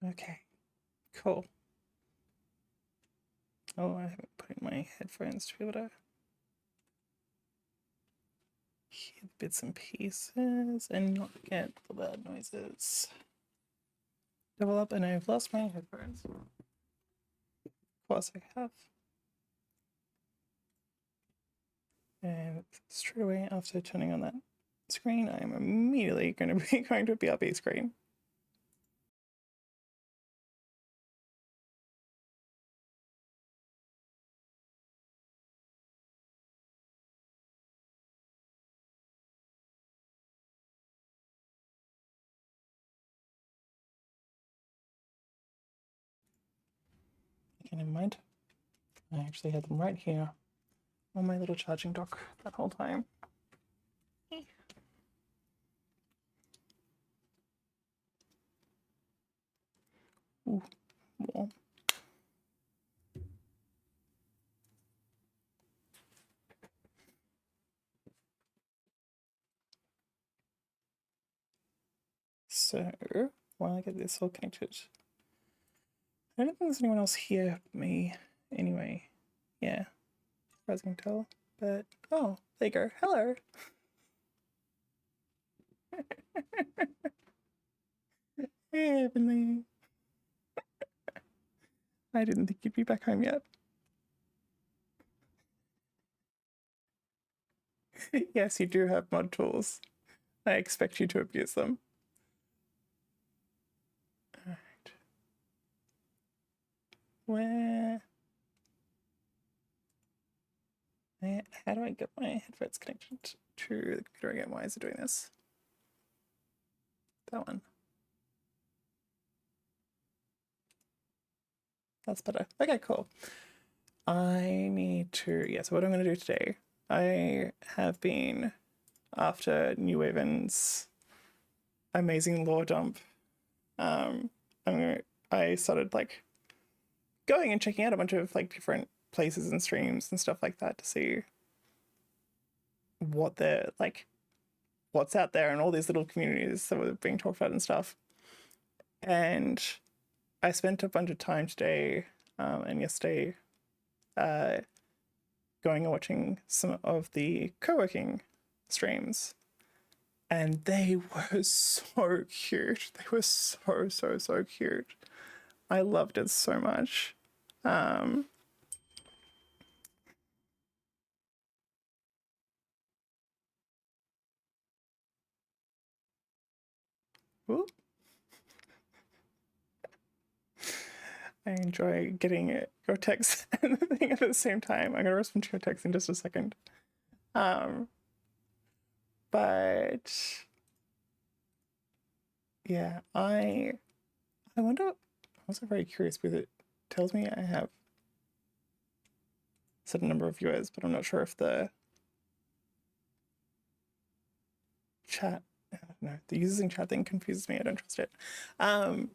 Okay, cool. Oh, I haven't put in my headphones to be able to hear the bits and pieces and not get the loud noises. Double up, and I've lost my headphones. Of course I have. And straight away after turning on that screen, I am immediately going to be going to a BRB screen. Okay, never mind. I actually had them right here on my little charging dock that whole time. Ooh, warm. So, while I get this all connected, I don't think there's anyone else here but me anyway. Yeah, as far as I can tell. But, oh, there you go. Hello. Hey, Heavenly. I didn't think you'd be back home yet. Yes, you do have mod tools. I expect you to abuse them. Alright. Where? How do I get my headphones connected to the computer again? Why is it doing this? That one. That's better. Okay, cool. I need to, yeah, so what I'm going to do today, I have been, after New Haven's amazing lore dump, I started like going and checking out a bunch of like different places and streams and stuff like that to see what they're like, what's out there and all these little communities that were being talked about and stuff. And I spent a bunch of time today and yesterday going and watching some of the co-working streams, and they were so cute. They were so cute. I loved it so much. Ooh. I enjoy getting your text and the thing at the same time. I'm gonna respond to your text in just a second. But yeah, I wonder. I'm also very curious because it tells me I have a certain number of viewers, but I'm not sure if the chat. No, the users in chat thing confuses me. I don't trust it. But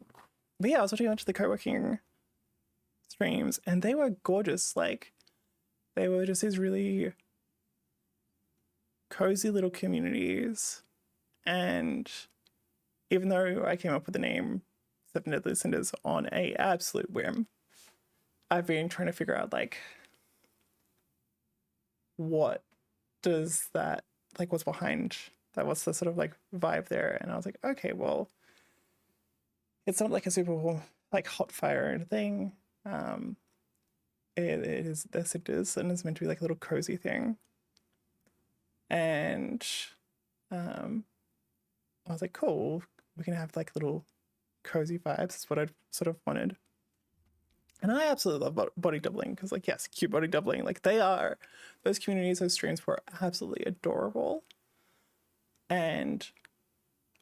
yeah, I was watching a bunch of the co-working streams, and they were gorgeous. Like, they were just these really cozy little communities. And even though I came up with the name Seven Deadly Cinders on a absolute whim, I've been trying to figure out like what does that like what's behind that, what's the sort of like vibe there. And I was like, okay, well, it's not like a super like hot fire thing. It is the Cinders, and it's meant to be like a little cozy thing. And I was like, cool, we can have like little cozy vibes. That's what I sort of wanted. And I absolutely love body doubling because, like, yes, cute body doubling. Like, those communities, those streams were absolutely adorable. And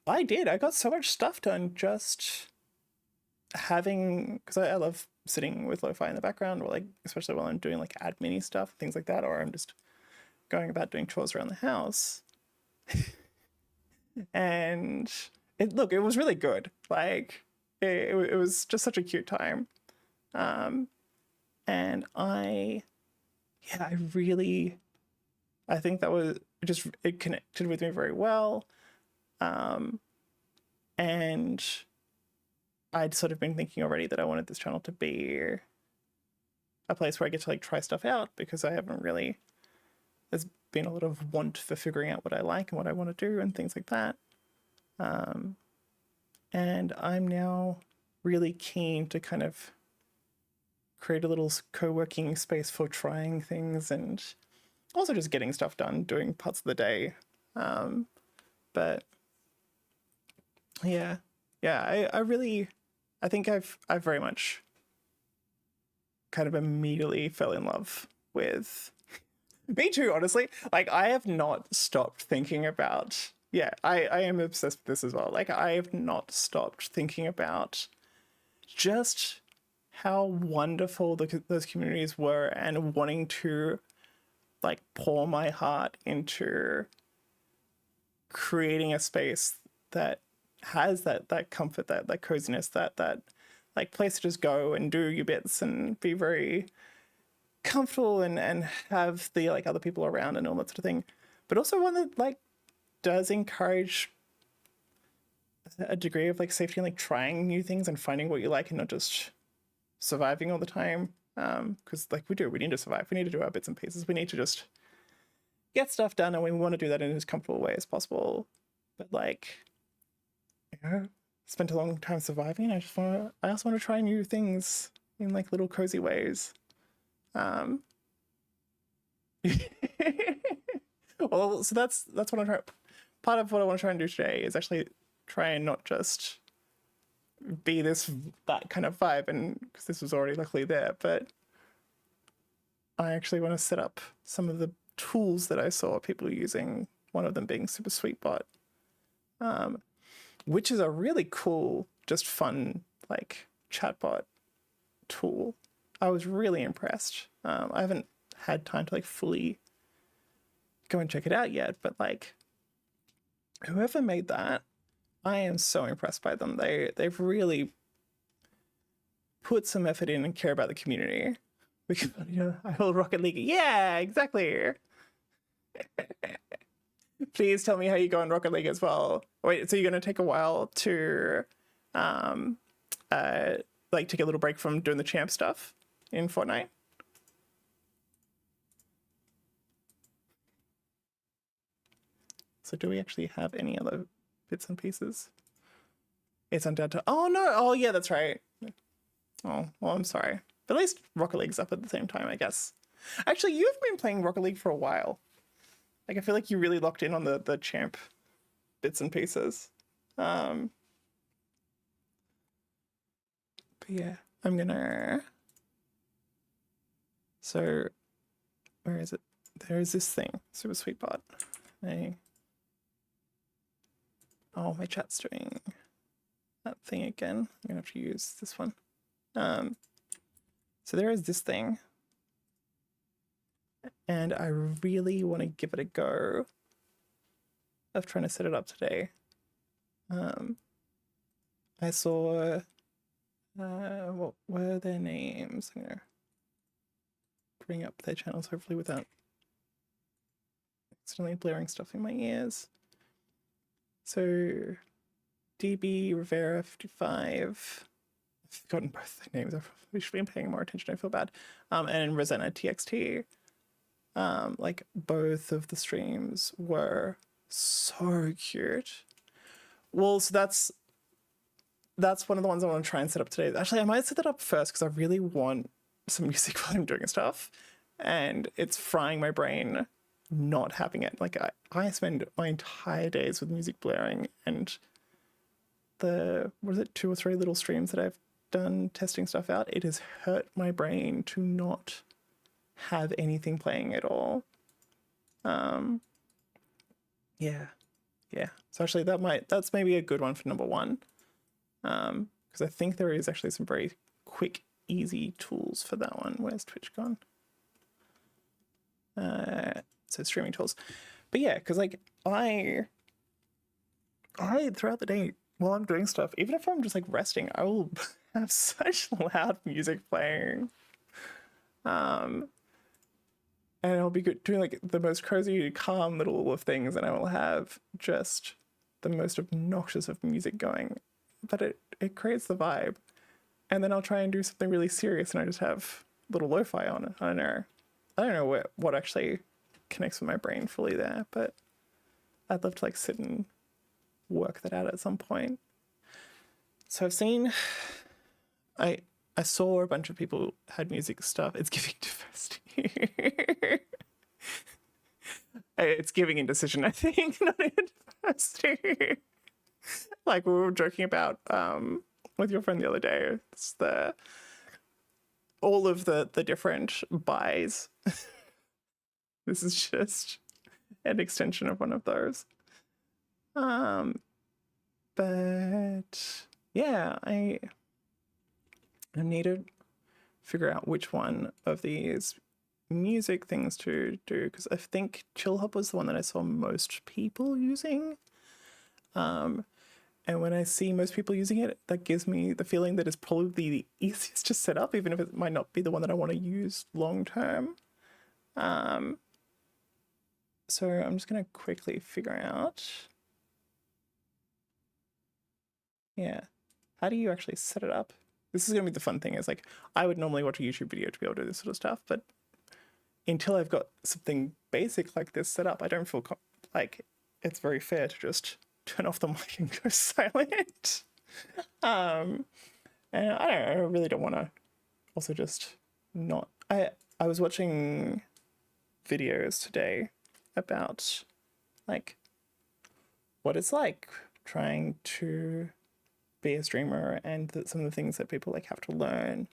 I did. I got so much stuff done just having, because I love sitting with lo-fi in the background, or like, especially while I'm doing like admin stuff, things like that, or I'm just going about doing chores around the house. And it was really good. Like, it was just such a cute time. And I really, I think that was just, it connected with me very well. And I'd sort of been thinking already that I wanted this channel to be a place where I get to like try stuff out, because I haven't really, there's been a lot of want for figuring out what I like and what I want to do and things like that. And I'm now really keen to kind of create a little co-working space for trying things and also just getting stuff done, doing parts of the day. But yeah, I think I've very much kind of immediately fell in love with me too, honestly. Like, I have not stopped thinking about, yeah, I am obsessed with this as well. Like, I have not stopped thinking about just how wonderful those communities were, and wanting to like pour my heart into creating a space that has that comfort, that coziness, that like place to just go and do your bits and be very comfortable and have the like other people around and all that sort of thing, but also one that like does encourage a degree of like safety and like trying new things and finding what you like and not just surviving all the time. Because like we need to survive, we need to do our bits and pieces, we need to just get stuff done, and we want to do that in as comfortable way as possible. But like, you know, spent a long time surviving. I also want to try new things in like little cozy ways. Well, so that's what I'm trying. Part of what I want to try and do today is actually try and not just be that kind of vibe, and because this was already luckily there, but I actually want to set up some of the tools that I saw people using, one of them being Super Sweetbot, which is a really cool, just fun, like chatbot tool. I was really impressed. I haven't had time to like fully go and check it out yet, but like whoever made that, I am so impressed by them. They've really put some effort in and care about the community. Because, you know, I will Rocket League. Yeah, exactly. Please tell me how you go in Rocket League as well. Wait, so you're gonna take a while to like take a little break from doing the champ stuff in Fortnite? So do we actually have any other bits and pieces? It's on Delta. Oh no, oh yeah, that's right. Oh, well, I'm sorry. But at least Rocket League's up at the same time, I guess. Actually, you've been playing Rocket League for a while. Like, I feel like you really locked in on the champ bits and pieces. But yeah, I'm gonna... So, where is it? There's this thing, Super Sweetbot. Oh, my chat's doing that thing again. I'm gonna have to use this one. So there is this thing, and I really want to give it a go of trying to set it up today. I saw, what were their names? I'm gonna bring up their channels, hopefully without accidentally blaring stuff in my ears. So, DB Rivera 55. I've forgotten both their names. I should be paying more attention. I feel bad. And Rosanna TXT. Like both of the streams were so cute. Well, so that's one of the ones I want to try and set up today. Actually, I might set that up first because I really want some music while I'm doing stuff, and it's frying my brain not having it. Like I spend my entire days with music blaring, and the 2 or 3 little streams that I've done testing stuff out, it has hurt my brain to not have anything playing at all. Yeah. So actually that's maybe a good one for number 1. Because I think there is actually some very quick, easy tools for that one. Where's Twitch gone? So streaming tools. But yeah, because like I throughout the day while I'm doing stuff, even if I'm just like resting, I will have such loud music playing. And I'll be doing like the most cozy, calm little of things, and I will have just the most obnoxious of music going. But it it creates the vibe. And then I'll try and do something really serious and I just have little lo-fi on it. I don't know what actually connects with my brain fully there, but I'd love to like sit and work that out at some point. So I've seen, I I saw a bunch of people had music stuff. It's giving diversity. It's giving indecision, I think, not diversity. Like we were joking about with your friend the other day. It's all of the different buys. This is just an extension of one of those. But yeah, I need to figure out which one of these music things to do, because I think Chill Hop was the one that I saw most people using. And when I see most people using it, that gives me the feeling that it's probably the easiest to set up, even if it might not be the one that I want to use long term. So I'm just going to quickly figure out, yeah, how do you actually set it up? This is going to be the fun thing, is like, I would normally watch a YouTube video to be able to do this sort of stuff, but until I've got something basic like this set up, I don't feel like it's very fair to just turn off the mic and go silent. And I don't know, I really don't want to also just not. I was watching videos today about like what it's like trying to be a streamer and some of the things that people like have to learn,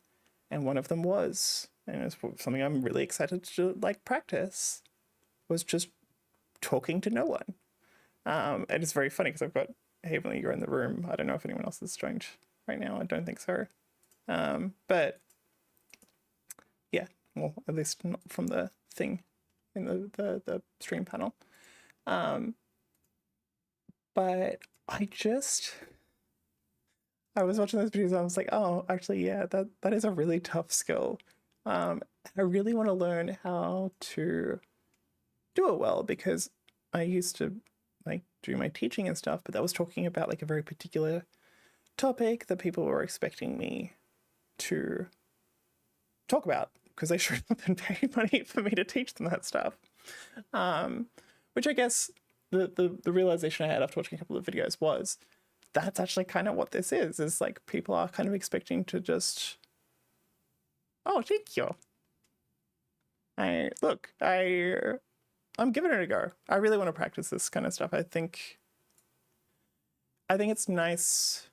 and one of them was, and it's something I'm really excited to like practice, was just talking to no one. And it's very funny because I've got Havenly, you're in the room. I don't know if anyone else is joined right now. I don't think so. But yeah, well, at least not from the thing in the stream panel. But I was watching those videos and I was like, oh, actually, yeah, that is a really tough skill. I really want to learn how to do it well, because I used to like do my teaching and stuff, but that was talking about like a very particular topic that people were expecting me to talk about, because they showed up and paid money for me to teach them that stuff. Which I guess the realization I had after watching a couple of videos was that's actually kind of what this is like people are kind of expecting to just, oh, thank you. I'm giving it a go. I really want to practice this kind of stuff. I think it's nice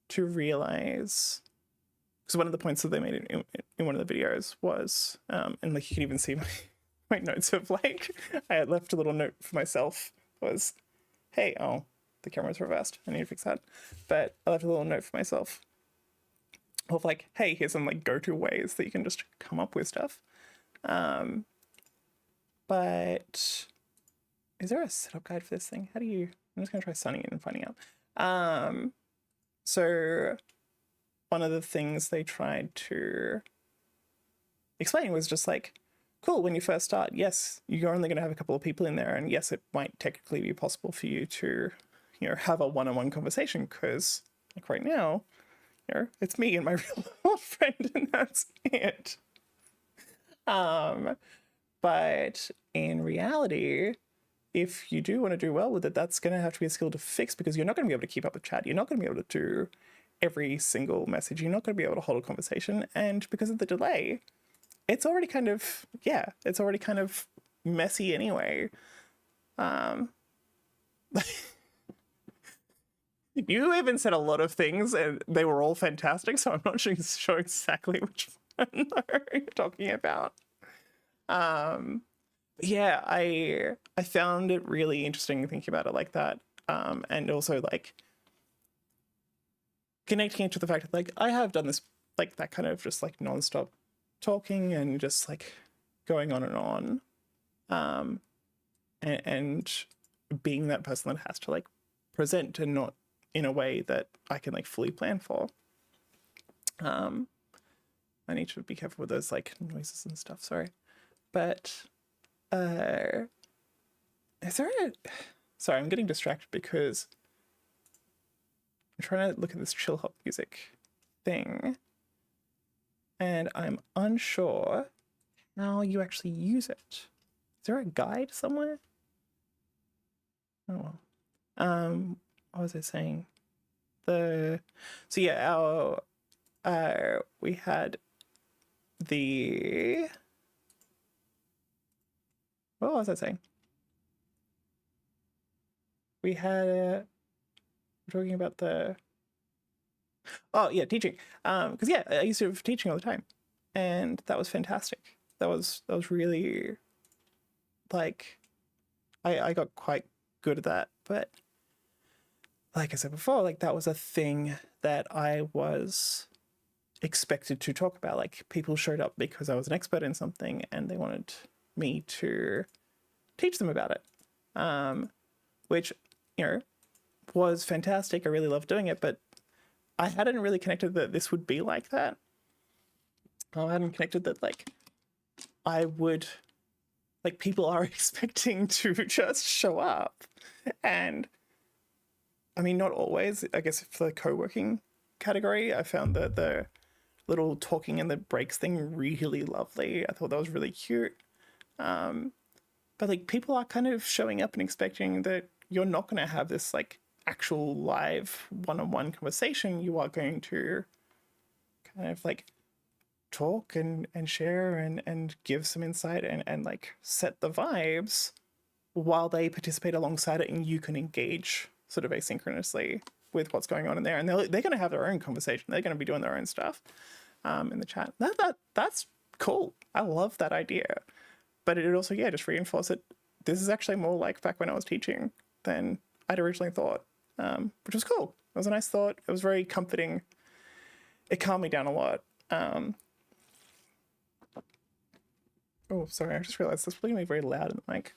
to realize, because one of the points that they made in one of the videos was, and like you can even see my notes of like, I had left a little note for myself, was, hey, oh, the camera's reversed, I need to fix that. But I left a little note for myself of like, hey, here's some like go-to ways that you can just come up with stuff. But is there a setup guide for this thing? I'm just gonna try signing in and finding out. So one of the things they tried to explain was just like, cool, when you first start, yes, you're only gonna have a couple of people in there, and yes, it might technically be possible for you to, have a one-on-one conversation, because like right now, it's me and my real friend, and that's it. But in reality, if you do want to do well with it, that's going to have to be a skill to fix, because you're not going to be able to keep up with chat. You're not going to be able to do every single message. You're not going to be able to hold a conversation. And because of the delay, it's already kind of messy anyway. You even said a lot of things and they were all fantastic, so I'm not sure exactly which one you're talking about. Yeah, I found it really interesting thinking about it like that, and also like connecting it to the fact that like I have done this, like that kind of just like non-stop talking and just like going on and on, and being that person that has to like present and not in a way that I can like fully plan for. I need to be careful with those like noises and stuff, sorry. But is there sorry, I'm getting distracted because I'm trying to look at this chill hop music thing, and I'm unsure how you actually use it. Is there a guide somewhere? Oh well. What was I saying? So yeah, we had the, what was I saying? We had we're talking about the, oh yeah, teaching. Because yeah, I used to have teaching all the time, and that was fantastic. That was really, like, I got quite good at that. But like I said before, like that was a thing that I was expected to talk about. Like people showed up because I was an expert in something and they wanted me to teach them about it, which, you know, was fantastic. I really loved doing it, but I hadn't really connected that this would be like that. I hadn't connected that, like, I would, like, people are expecting to just show up. And I mean, not always. I guess for the co-working category, I found that the little talking in the breaks thing really lovely. I thought that was really cute. But like people are kind of showing up and expecting that you're not going to have this like actual live one-on-one conversation. You are going to kind of like talk and share and give some insight and like set the vibes while they participate alongside it, and you can engage sort of asynchronously with what's going on in there. And they're going to have their own conversation. They're going to be doing their own stuff in the chat. That's cool. I love that idea. But it also, yeah, just reinforced that this is actually more like back when I was teaching than I'd originally thought, which was cool. It was a nice thought. It was very comforting. It calmed me down a lot. Oh, sorry, I just realized this is probably going to be very loud in the mic.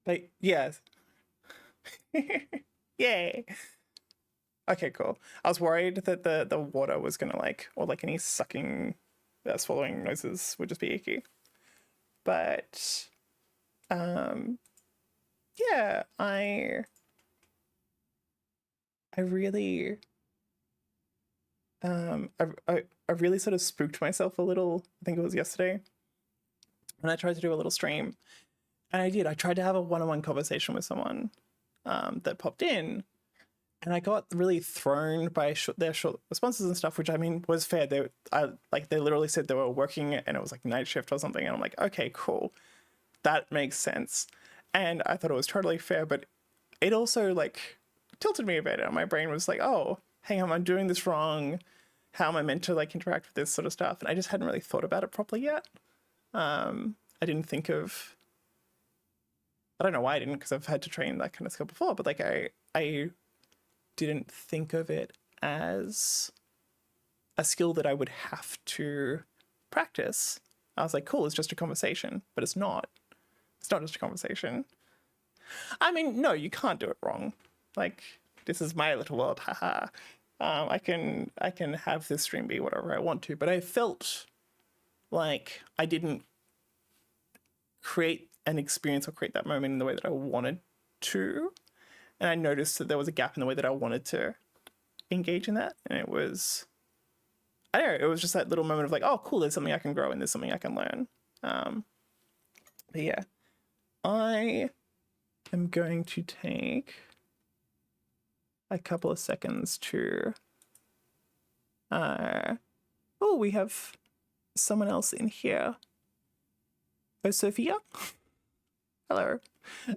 But yeah. Yay. Okay, cool. I was worried that the water was going to like, or like any sucking, swallowing noises would just be icky. But, yeah, I really, I really sort of spooked myself a little. I think it was yesterday when I tried to do a little stream, and I tried to have a one-on-one conversation with someone that popped in, and I got really thrown by their short responses and stuff, which I mean was fair. They literally said they were working and it was like night shift or something, and I'm like, okay, cool, that makes sense. And I thought it was totally fair, but it also like tilted me a bit, and my brain was like, oh, hang on, I'm doing this wrong. How am I meant to like interact with this sort of stuff? And I just hadn't really thought about it properly yet. I didn't think of, I don't know why I didn't, because I've had to train that kind of skill before, but like I didn't think of it as a skill that I would have to practice. I was like, cool, it's just a conversation, but it's not. It's not just a conversation. I mean, no, you can't do it wrong. Like, this is my little world, haha. I can have this stream be whatever I want to, but I felt like I didn't create an experience or create that moment in the way that I wanted to. And I noticed that there was a gap in the way that I wanted to engage in that. And it was, I don't know, it was just that little moment of like, oh, cool, there's something I can grow and there's something I can learn. But yeah, I am going to take a couple of seconds to, oh, we have someone else in here. Oh, Sophia? Hello.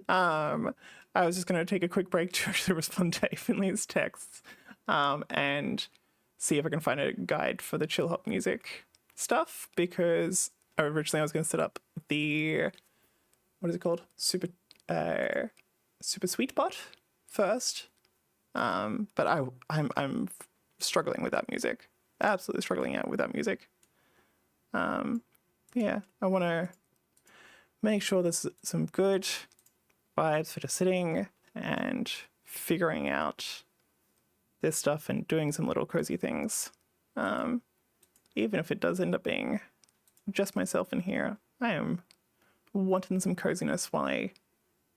I was just going to take a quick break to actually respond to Finley's texts and see if I can find a guide for the chill hop music stuff, because originally I was going to set up the, what is it called? Super Sweet Bot first. But I'm struggling with that music. Absolutely struggling out with that music. Yeah, I want to make sure there's some good vibes for just sitting and figuring out this stuff and doing some little cozy things. Even if it does end up being just myself in here, I am wanting some coziness while I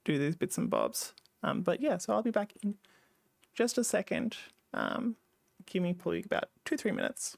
do these bits and bobs. But yeah, so I'll be back in just a second. Give me probably about 2-3 minutes.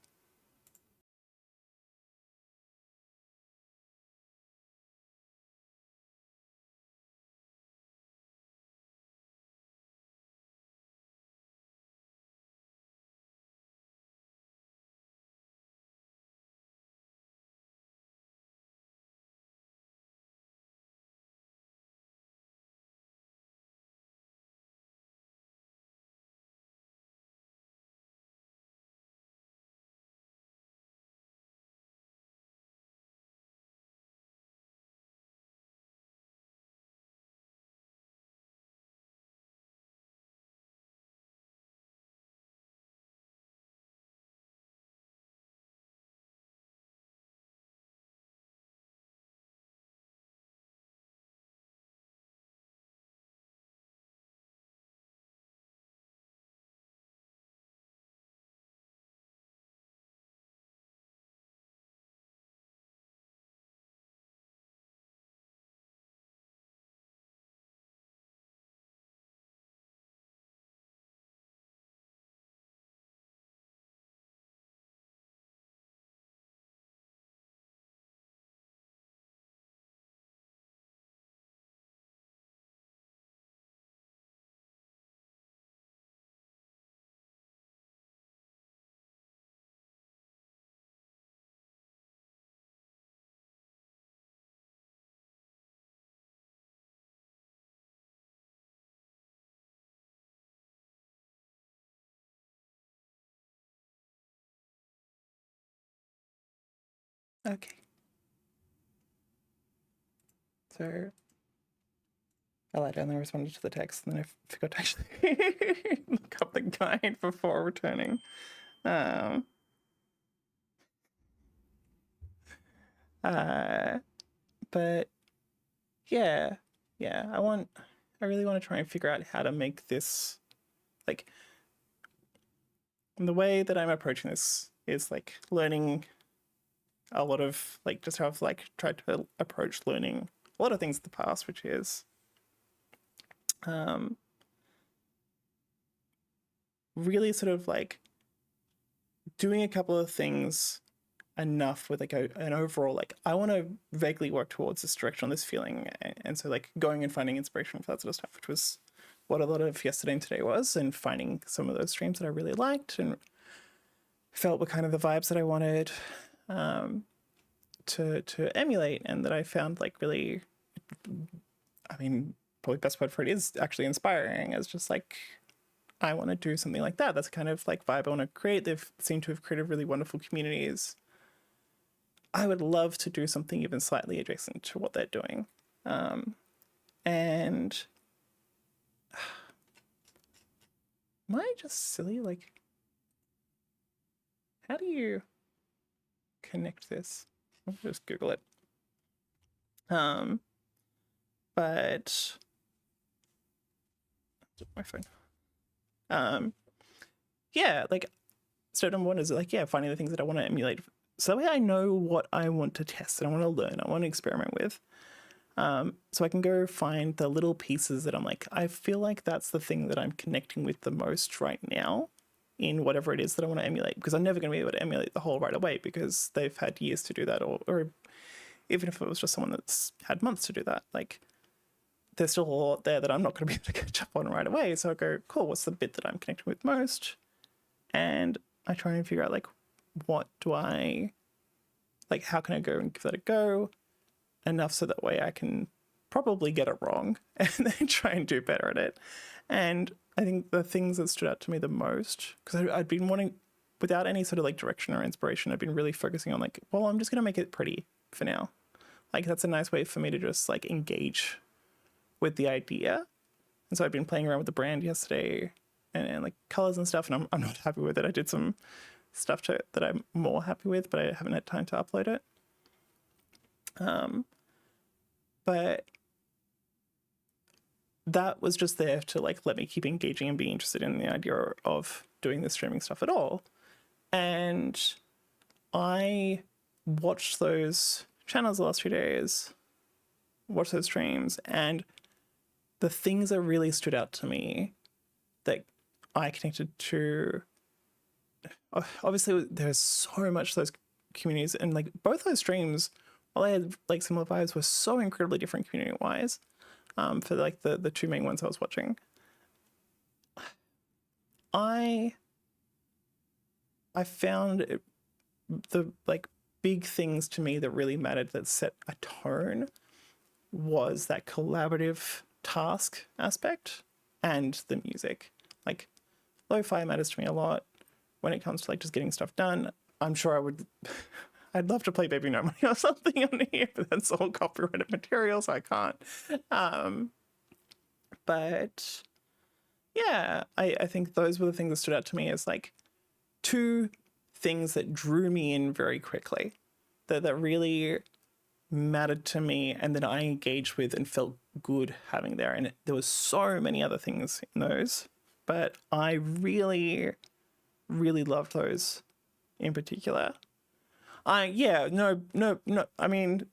Okay. So I lied down and responded to the text, and then I forgot to actually look up the guide before returning. Um, but yeah, I really want to try and figure out how to make this, like, the way that I'm approaching this is like learning a lot of, like, just how I've like tried to approach learning a lot of things in the past, which is um, really sort of like doing a couple of things enough with like an overall, like, I want to vaguely work towards this direction on this feeling, and so like going and finding inspiration for that sort of stuff, which was what a lot of yesterday and today was, and finding some of those streams that I really liked and felt were kind of the vibes that I wanted to emulate, and that I found like really, I mean, probably best word for it is actually inspiring, as just like, I want to do something like that. That's kind of like vibe I want to create. They've seemed to have created really wonderful communities. I would love to do something even slightly adjacent to what they're doing. And am I just silly? Like, how do you connect this? I'll just Google it. But my phone. Yeah, like, so number one is like, yeah, finding the things that I want to emulate. So that way I know what I want to test and I want to learn, I want to experiment with. So I can go find the little pieces that I'm like, I feel like that's the thing that I'm connecting with the most right now in whatever it is that I want to emulate, because I'm never going to be able to emulate the whole right away because they've had years to do that, or even if it was just someone that's had months to do that, like, there's still a lot there that I'm not going to be able to catch up on right away. So I go, cool, what's the bit that I'm connecting with most? And I try and figure out, like, what do I, like, how can I go and give that a go enough so that way I can probably get it wrong and then try and do better at it. And I think the things that stood out to me the most, because I'd been wanting, without any sort of like direction or inspiration, I've been really focusing on like, well, I'm just going to make it pretty for now. Like, that's a nice way for me to just like engage with the idea. And so I've been playing around with the brand yesterday and like colors and stuff, and I'm not happy with it. I did some stuff to it that I'm more happy with, but I haven't had time to upload it. But that was just there to like let me keep engaging and be interested in the idea of doing this streaming stuff at all. And I watched those channels the last few days, watched those streams, and the things that really stood out to me that I connected to, obviously there's so much those communities, and like both those streams, while they had like similar vibes, were so incredibly different community wise. For like the two main ones I was watching, I found the like big things to me that really mattered, that set a tone, was that collaborative task aspect and the music. Like lo-fi matters to me a lot when it comes to like just getting stuff done. I'm sure I would I'd love to play Baby No Money or something on here, but that's all copyrighted material, so I can't. But yeah, I think those were the things that stood out to me as like two things that drew me in very quickly, that really mattered to me and that I engaged with and felt good having there. And there was so many other things in those, but I really, really loved those in particular. No. I mean,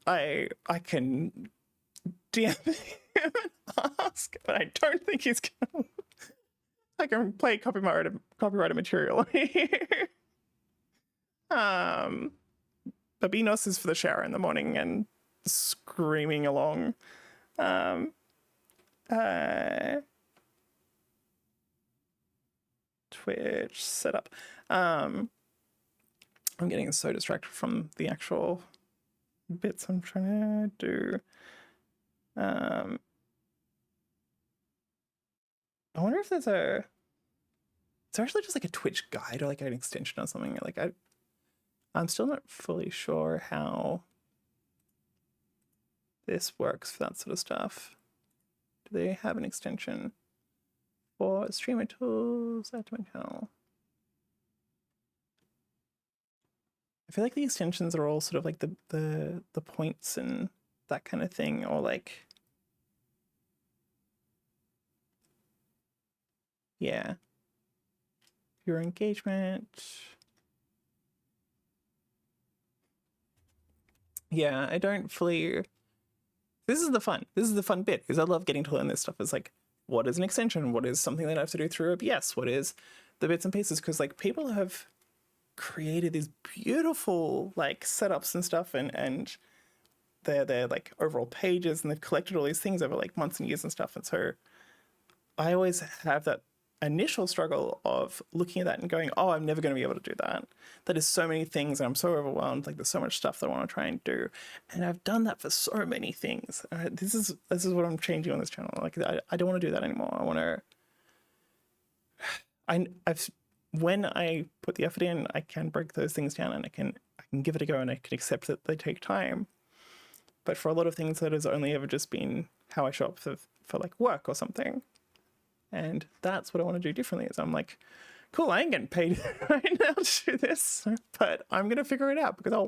I can DM him and ask, but I don't think he's gonna. I can play copyrighted material here. Babinos is for the shower in the morning and screaming along. Twitch setup. I'm getting so distracted from the actual bits I'm trying to do. I wonder if there's a. It's actually just like a Twitch guide or like an extension or something. Like I'm still not fully sure how this works for that sort of stuff. Do they have an extension for streamer tools? Add to my channel. I feel like the extensions are all sort of like the points and that kind of thing, or like, yeah, your engagement. Yeah, I don't fully. This is the fun bit, because I love getting to learn this stuff. Is like, what is an extension? What is something that I have to do through OBS? What is the bits and pieces? Because like people have created these beautiful like setups and stuff, and they're like overall pages, and they've collected all these things over like months and years and stuff. And so I always have that initial struggle of looking at that and going, oh, I'm never going to be able to do that. That is so many things, and I'm so overwhelmed. Like there's so much stuff that I want to try and do, and I've done that for so many things. This is what I'm changing on this channel. Like I don't want to do that anymore. I want to. I've when I put the effort in, I can break those things down, and I can give it a go, and I can accept that they take time. But for a lot of things, that has only ever just been how I show up for like work or something. And that's what I want to do differently. Is I'm like, cool, I ain't getting paid right now to do this, but I'm going to figure it out because I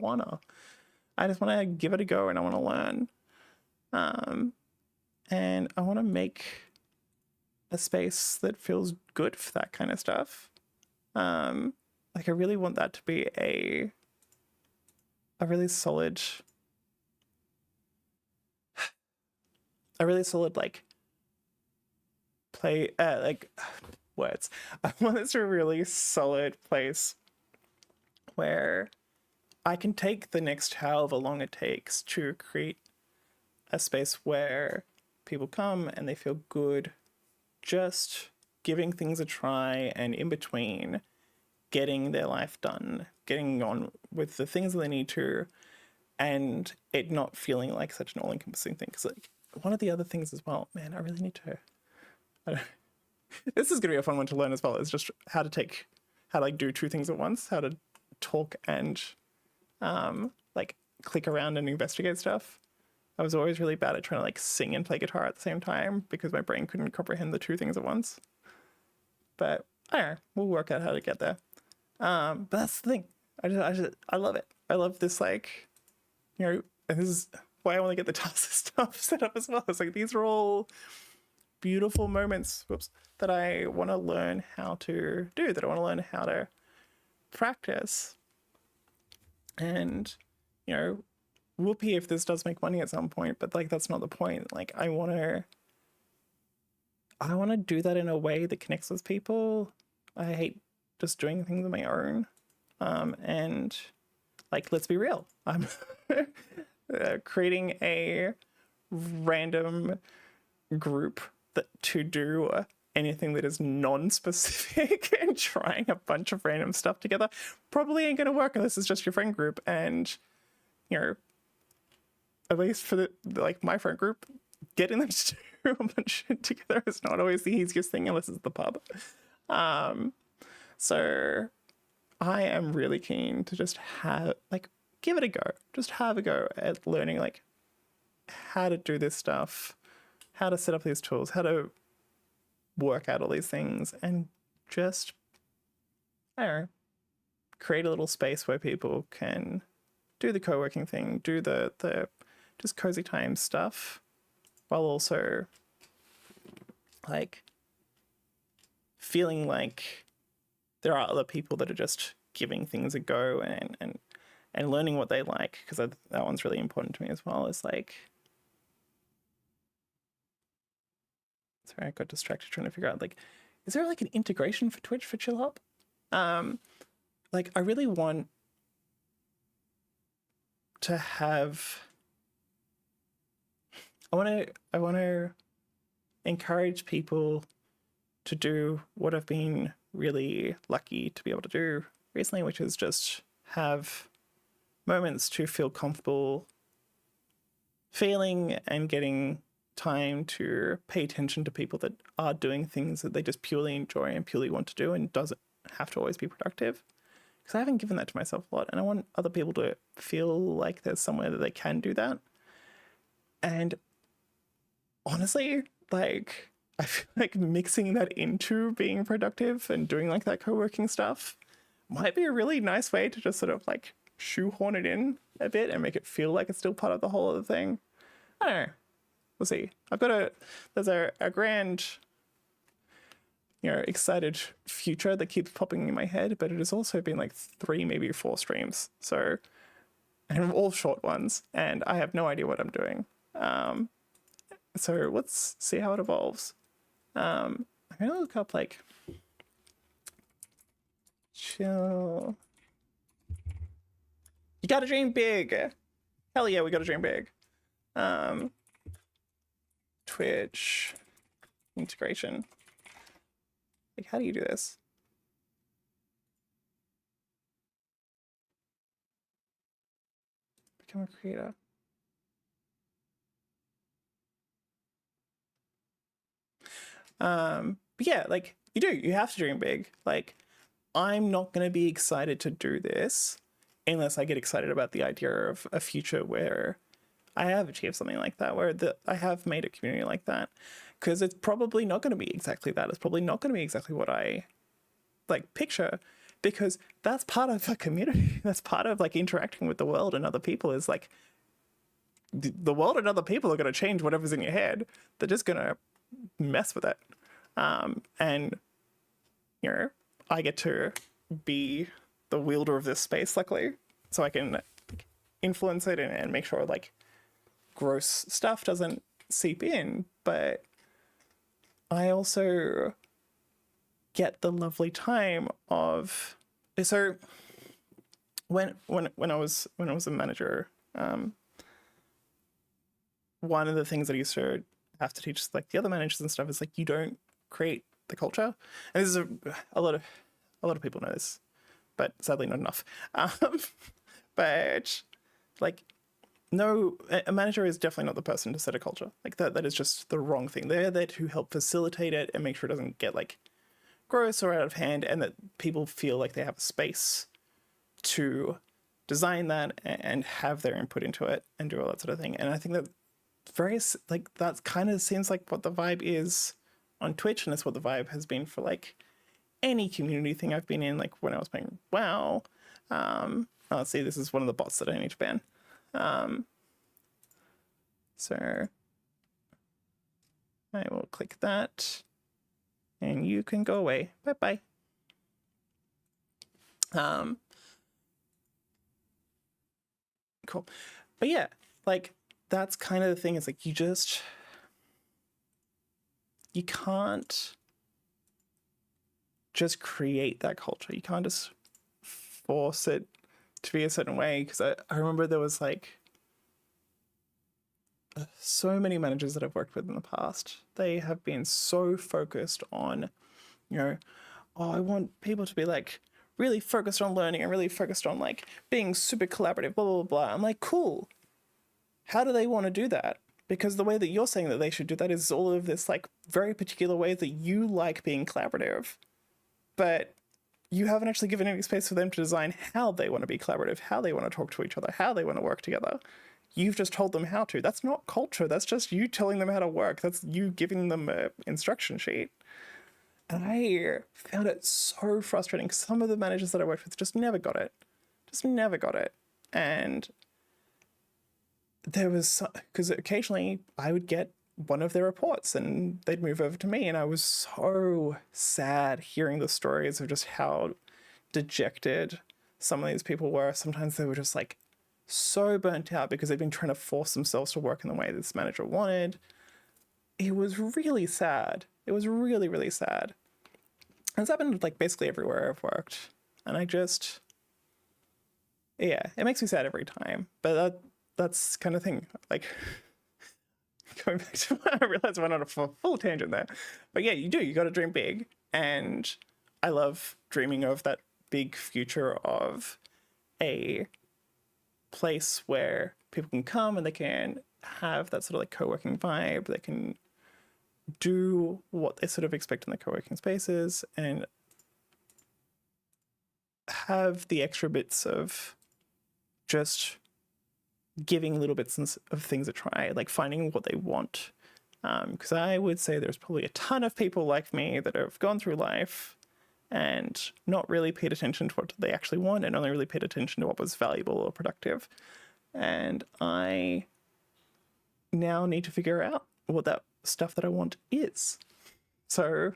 just want to give it a go, and I want to learn. And I want to make a space that feels good for that kind of stuff. Like I really want that to be a really solid like play like words. I want this to be a really solid place where I can take the next however long it takes to create a space where people come and they feel good just giving things a try, and in between getting their life done, getting on with the things that they need to, and it not feeling like such an all-encompassing thing. Because like one of the other things as well, man, I really need to this is gonna be a fun one to learn as well, is just how to like do two things at once, how to talk and like click around and investigate stuff. I was always really bad at trying to like sing and play guitar at the same time because my brain couldn't comprehend the two things at once. But I don't know, we'll work out how to get there. But that's the thing. I love it. I love this, like, you know, and this is why I want to get the task stuff set up as well. It's like these are all beautiful moments, that I want to learn how to do, that I want to learn how to practice. And, you know, whoopee if this does make money at some point, but like that's not the point. Like I want to do that in a way that connects with people. I hate just doing things on my own. And like, let's be real. I'm creating a random group that to do anything that is non-specific and trying a bunch of random stuff together probably ain't going to work unless it's just your friend group. And, you know, at least for the like my friend group, getting them to do a bunch of shit together is not always the easiest thing unless it's the pub. So I am really keen to just give it a go. Just have a go at learning like how to do this stuff, how to set up these tools, how to work out all these things, and just, I don't know, create a little space where people can do the co-working thing, do the just cozy time stuff, while also like feeling like there are other people that are just giving things a go and learning what they like, because that one's really important to me as well. It's like, sorry, I got distracted trying to figure out, like, is there like an integration for Twitch for Chill Hop? Like, I really want to have, I want to encourage people to do what I've been really lucky to be able to do recently, which is just have moments to feel comfortable feeling and getting time to pay attention to people that are doing things that they just purely enjoy and purely want to do, and doesn't have to always be productive. Because I haven't given that to myself a lot, and I want other people to feel like there's somewhere that they can do that. And honestly, like, I feel like mixing that into being productive and doing like that co-working stuff might be a really nice way to just sort of like shoehorn it in a bit and make it feel like it's still part of the whole other thing. I don't know. We'll see. There's a grand, you know, excited future that keeps popping in my head, but it has also been like 3, maybe 4 streams. So, and all short ones, and I have no idea what I'm doing. So let's see how it evolves. I'm gonna look up like chill. You gotta dream big. Hell yeah, we gotta dream big. Twitch integration. Like, how do you do this? Become a creator. But yeah, like, you have to dream big. Like, I'm not going to be excited to do this unless I get excited about the idea of a future where I have achieved something like that, where I have made a community like that. Because it's probably not going to be exactly that. It's probably not going to be exactly what I like picture, because that's part of a community. That's part of like interacting with the world and other people, is like the world and other people are going to change whatever's in your head. They're just going to mess with it. And, you know, I get to be the wielder of this space, luckily, so I can influence it and make sure like gross stuff doesn't seep in. But I also get the lovely time of, so when I was a manager, one of the things that I used to have to teach like the other managers and stuff is like, you don't create the culture. And this is a lot of people know this, but sadly not enough. But like, no, a manager is definitely not the person to set a culture. Like that is just the wrong thing. They're there to help facilitate it and make sure it doesn't get like gross or out of hand, and that people feel like they have a space to design that and have their input into it and do all that sort of thing. And I think that that kind of seems like what the vibe is on Twitch, and it's what the vibe has been for like any community thing I've been in. Like when I was playing WoW, let's see, this is one of the bots that I need to ban. So I will click that, and you can go away. Bye bye. Cool. But yeah, like that's kind of the thing, is like you can't just create that culture. You can't just force it to be a certain way. Because I remember there was like so many managers that I've worked with in the past. They have been so focused on, you know, oh, I want people to be like really focused on learning and really focused on like being super collaborative, blah, blah, blah. I'm like, cool. How do they want to do that? Because the way that you're saying that they should do that is all of this like very particular way that you like being collaborative. But you haven't actually given any space for them to design how they want to be collaborative, how they want to talk to each other, how they want to work together. You've just told them how to. That's not culture. That's just you telling them how to work. That's you giving them an instruction sheet. And I found it so frustrating because some of the managers that I worked with just never got it. Just never got it. And there was, because occasionally I would get one of their reports and they'd move over to me, and I was so sad hearing the stories of just how dejected some of these people were. Sometimes they were just like so burnt out because they'd been trying to force themselves to work in the way this manager wanted. It was really sad. It was really, really sad. And it's happened like basically everywhere I've worked. And yeah, it makes me sad every time. But that's kind of thing. Like, going back to what I realized I went on a full tangent there. But yeah, you do. You got to dream big. And I love dreaming of that big future of a place where people can come and they can have that sort of like co-working vibe. They can do what they sort of expect in the co-working spaces and have the extra bits of just giving little bits of things a try, like finding what they want. Because I would say there's probably a ton of people like me that have gone through life and not really paid attention to what they actually want and only really paid attention to what was valuable or productive. And I now need to figure out what that stuff that I want is. So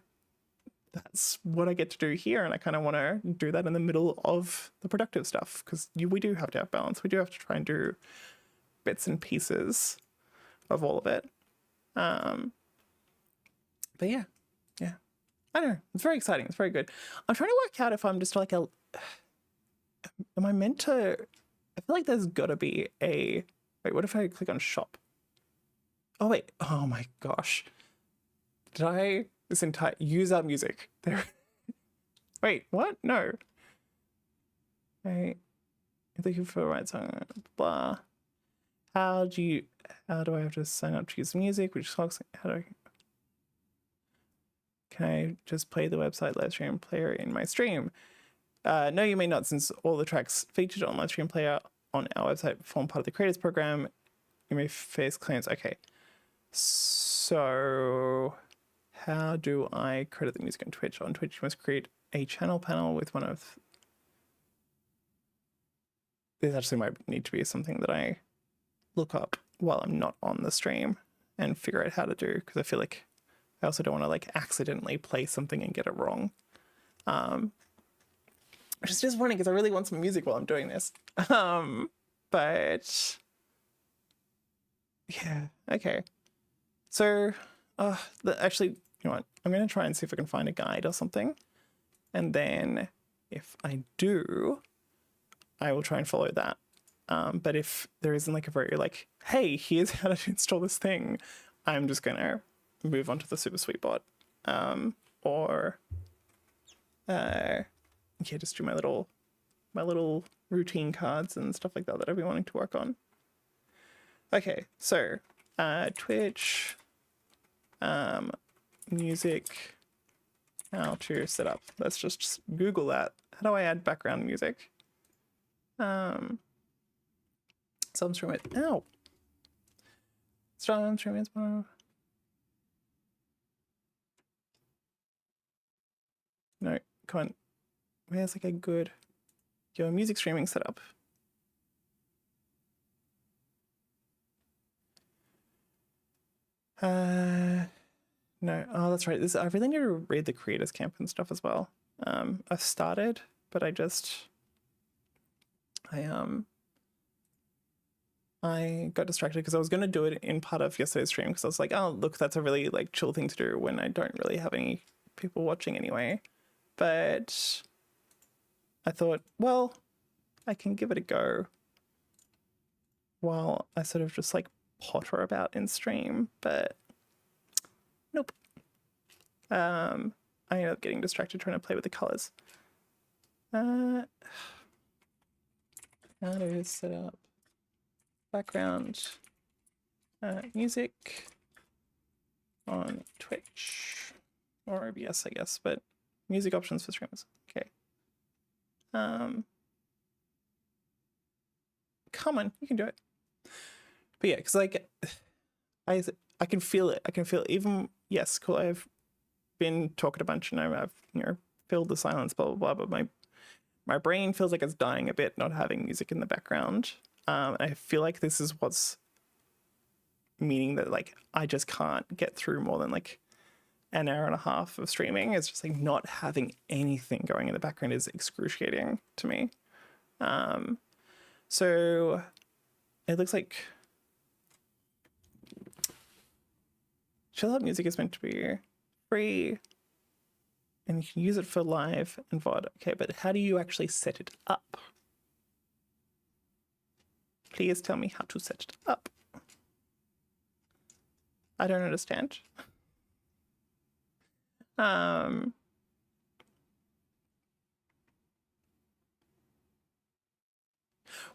that's what I get to do here, and I kind of want to do that in the middle of the productive stuff, because we do have to have balance. We do have to try and do bits and pieces of all of it. But yeah, I don't know. It's very exciting. It's very good. I'm trying to work out if I'm just like am I meant to? I feel like there's got to be a. Wait, what if I click on shop? Oh wait. Oh my gosh. Did I this entire use our music there? Wait, what? No. Right. Thank you for the right song. Blah. How do I have to sign up to use music? Which songs? How do I? Can I just play the website live stream player in my stream? No, you may not, since all the tracks featured on live stream player on our website form part of the creators program. You may face claims. Okay. So how do I credit the music on Twitch? On Twitch, you must create a channel panel with one of... This actually might need to be something that I look up while I'm not on the stream and figure out how to do, because I feel like I also don't want to like accidentally play something and get it wrong. Which is disappointing because I really want some music while I'm doing this. But yeah, okay. So, actually, you know what? I'm going to try and see if I can find a guide or something. And then if I do, I will try and follow that. But if there isn't like a very like, hey, here's how to install this thing, I'm just going to move on to the super sweet bot. Just do my little routine cards and stuff like that I've been wanting to work on. Okay, so Twitch, music, how to set up. Let's just Google that. How do I add background music? Some stream it. Ow. Start streaming. No, come on. Where's like a good music streaming setup? No. Oh, that's right. I really need to read the creators camp and stuff as well. I've started, but I I got distracted because I was going to do it in part of yesterday's stream because I was like, oh, look, that's a really like chill thing to do when I don't really have any people watching anyway. But I thought, well, I can give it a go while I sort of just like potter about in stream, but nope. I ended up getting distracted trying to play with the colors. How to set up background music on Twitch or OBS, I guess, but music options for streamers. Okay. Come on, you can do it. But yeah, because like I can feel it. I can feel it. Even yes, cool. I've been talking a bunch and I've filled the silence, blah blah blah. But my brain feels like it's dying a bit, not having music in the background. I feel like this is what's meaning that like I just can't get through more than like an hour and a half of streaming. It's just like not having anything going in the background is excruciating to me. So it looks like chill out music is meant to be free and you can use it for live and VOD. Okay, but how do you actually set it up? Please tell me how to set it up. I don't understand.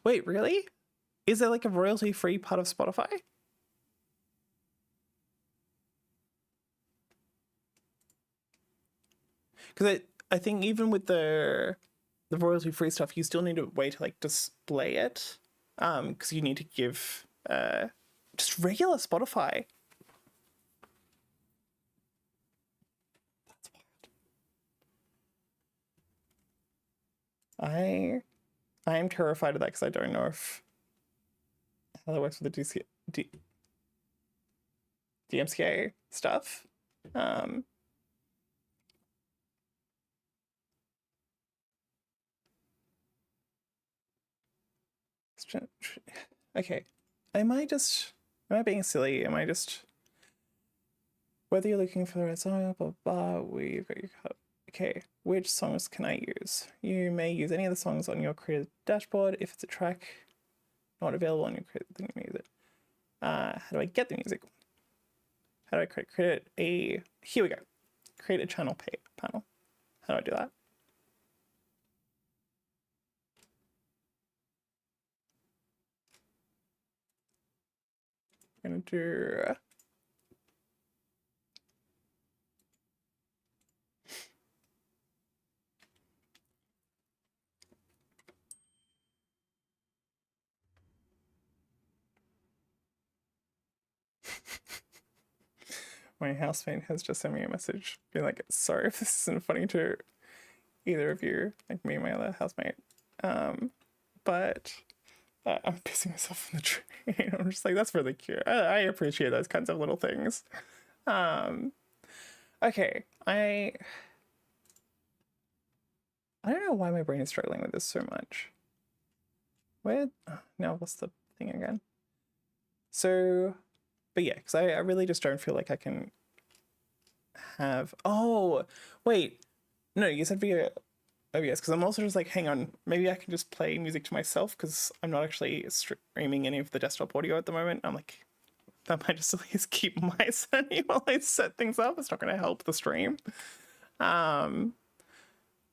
Wait, really? Is there like a royalty-free part of Spotify? Because I think even with the royalty-free stuff, you still need a way to like display it. Because you need to give just regular Spotify. That's wild. I am terrified of that because I don't know if how that works with the DMCA stuff. Okay. Am I being silly? Am I just whether you're looking for the right song, blah blah, we've got your okay, which songs can I use? You may use any of the songs on your creative dashboard. If it's a track not available on your creative music. How do I get the music? How do I create a here we go. Create a channel panel. How do I do that? I'm gonna do my housemate has just sent me a message being like, sorry if this isn't funny to either of you, like me and my other housemate. But I'm pissing myself in the train. I'm just like, that's really cute. I appreciate those kinds of little things. Okay, I don't know why my brain is struggling with this so much. Where now what's the thing again? So, but yeah, because I really just don't feel like I can have. Oh, wait, no, you said via OBS because I'm also just like, hang on, maybe I can just play music to myself because I'm not actually streaming any of the desktop audio at the moment. I'm like, that might just at least keep my sanity while I set things up. It's not going to help the stream.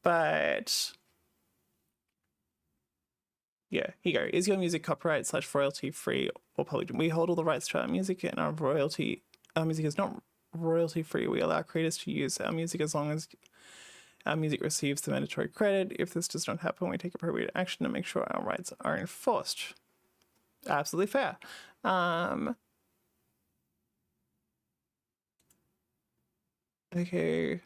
But yeah, here you go. Is your music copyright / royalty free or public? We hold all the rights to our music and our music is not royalty free. We allow creators to use our music as long as our music receives the mandatory credit. If this does not happen, we take appropriate action to make sure our rights are enforced. Absolutely fair. Okay.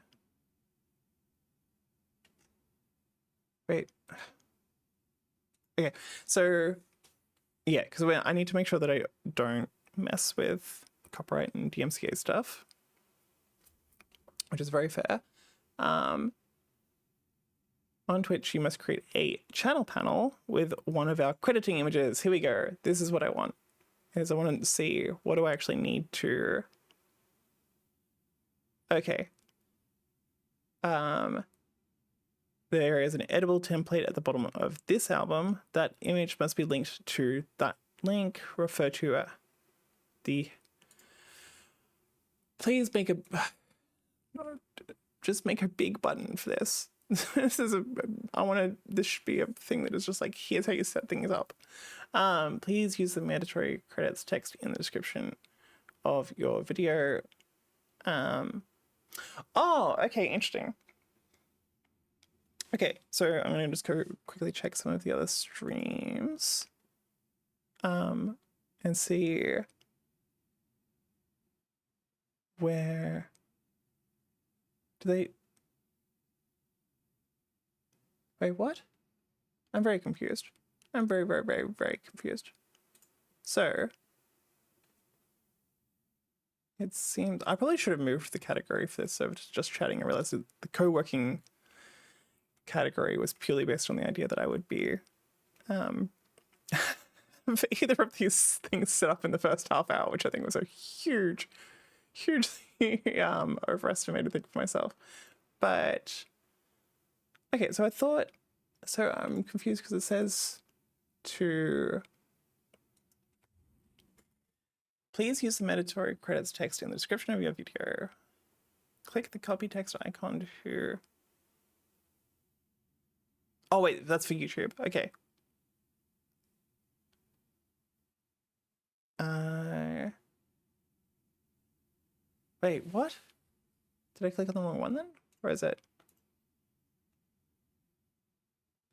Wait. Okay, so yeah, because I need to make sure that I don't mess with copyright and DMCA stuff, which is very fair. on Twitch, you must create a channel panel with one of our crediting images. Here we go. This is what I want. Is I want to see what do I actually need to. Okay. There is an editable template at the bottom of this album. That image must be linked to that link. Refer to the. Please make a. Just make a big button for this. This is this should be a thing that is just like, here's how you set things up. Please use the mandatory credits text in the description of your video. Oh, okay, interesting. Okay, so I'm gonna just go quickly check some of the other streams. And see where do they. Wait, what? I'm very confused. I'm very, very, very, very confused. So, it seems I probably should have moved the category for this over to just chatting. I realized that the co-working category was purely based on the idea that I would be for either of these things set up in the first half hour, which I think was a hugely overestimated thing for myself. But okay, so I'm confused because it says to please use the mandatory credits text in the description of your video. Click the copy text icon to. Oh wait, that's for YouTube. Okay. Wait, what? Did I click on the wrong one then? Or is it?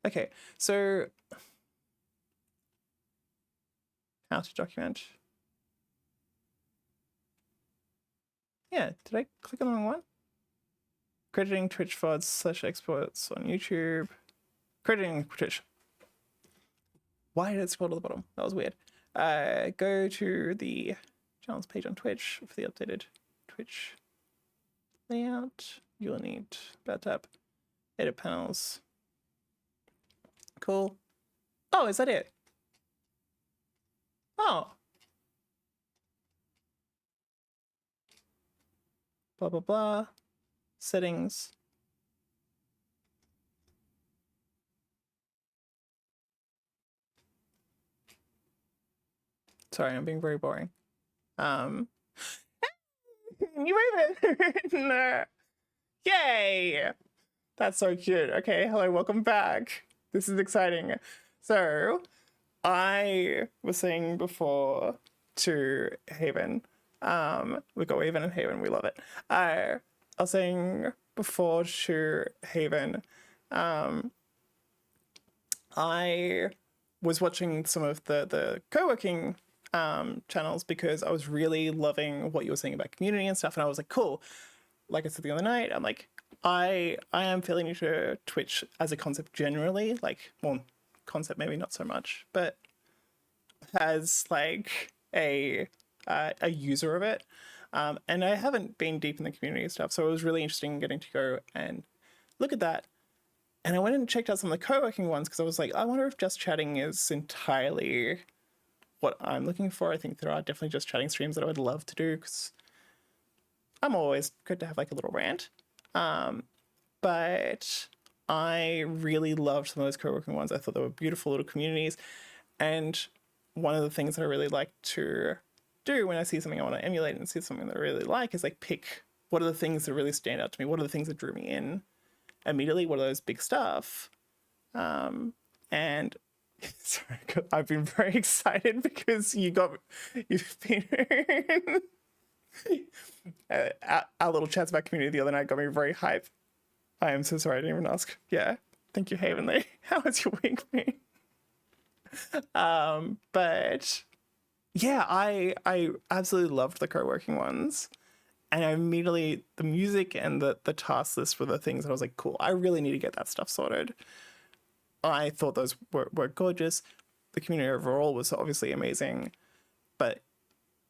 Okay, so how to document. Yeah, did I click on the wrong one? Crediting Twitch VODs / exports on YouTube. Crediting Twitch. Why did it scroll to the bottom? That was weird. Go to the channels page on Twitch for the updated Twitch layout. You'll need that tab. Edit panels. Cool. Oh, is that it? Oh. Blah, blah, blah. Settings. Sorry, I'm being very boring. You made it! No. Yay! That's so cute. Okay, hello, welcome back. This is exciting. So, I was saying before to Haven, we got Haven and Haven, we love it. I was saying before to Haven, I was watching some of the co-working channels because I was really loving what you were saying about community and stuff, and I was like, cool. Like I said the other night, I'm like, I am fairly new to Twitch as a concept generally, like, well, concept maybe not so much, but as like a user of it, and I haven't been deep in the community and stuff, so it was really interesting getting to go and look at that. And I went and checked out some of the co-working ones because I was like, I wonder if just chatting is entirely what I'm looking for. I think there are definitely just chatting streams that I would love to do because I'm always good to have like a little rant. But I really loved some of those co-working ones. I thought they were beautiful little communities. And one of the things that I really like to do when I see something I want to emulate and see something that I really like is like pick what are the things that really stand out to me? What are the things that drew me in immediately? What are those big stuff? And sorry, I've been very excited because you've been our little chats about community the other night got me very hype. I am so sorry I didn't even ask. Yeah, thank you, Havenly. How has your week been? But yeah, I absolutely loved the co-working ones, and I immediately the music and the task list were the things that I was like, cool, I really need to get that stuff sorted. I thought those were gorgeous. The community overall was obviously amazing, but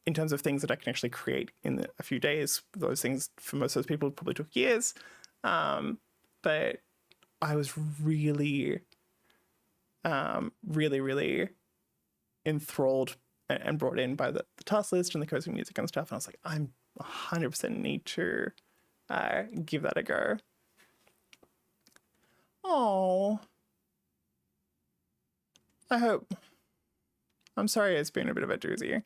in terms of things that I can actually create in a few days, those things for most of those people probably took years. But I was really, really enthralled and brought in by the task list and the cozy music and stuff. And I was like, I'm 100% need to give that a go. Oh, I hope. I'm sorry it's been a bit of a doozy.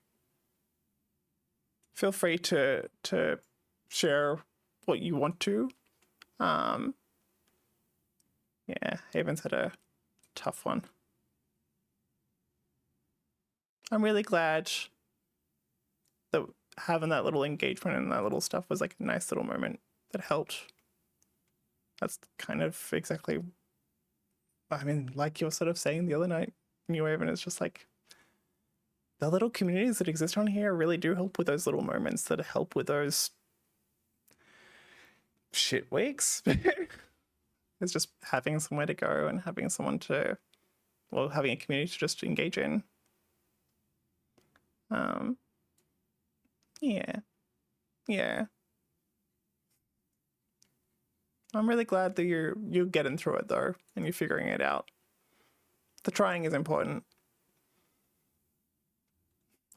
Feel free to share what you want to. Yeah, Haven's had a tough one. I'm really glad that having that little engagement and that little stuff was like a nice little moment that helped. That's kind of exactly, I mean, like you were sort of saying the other night, New Haven is just like the little communities that exist on here really do help with those little moments that help with those shit weeks. It's just having somewhere to go and having someone to, well, having a community to just engage in. Yeah. Yeah. I'm really glad that you're getting through it though, and you're figuring it out. The trying is important.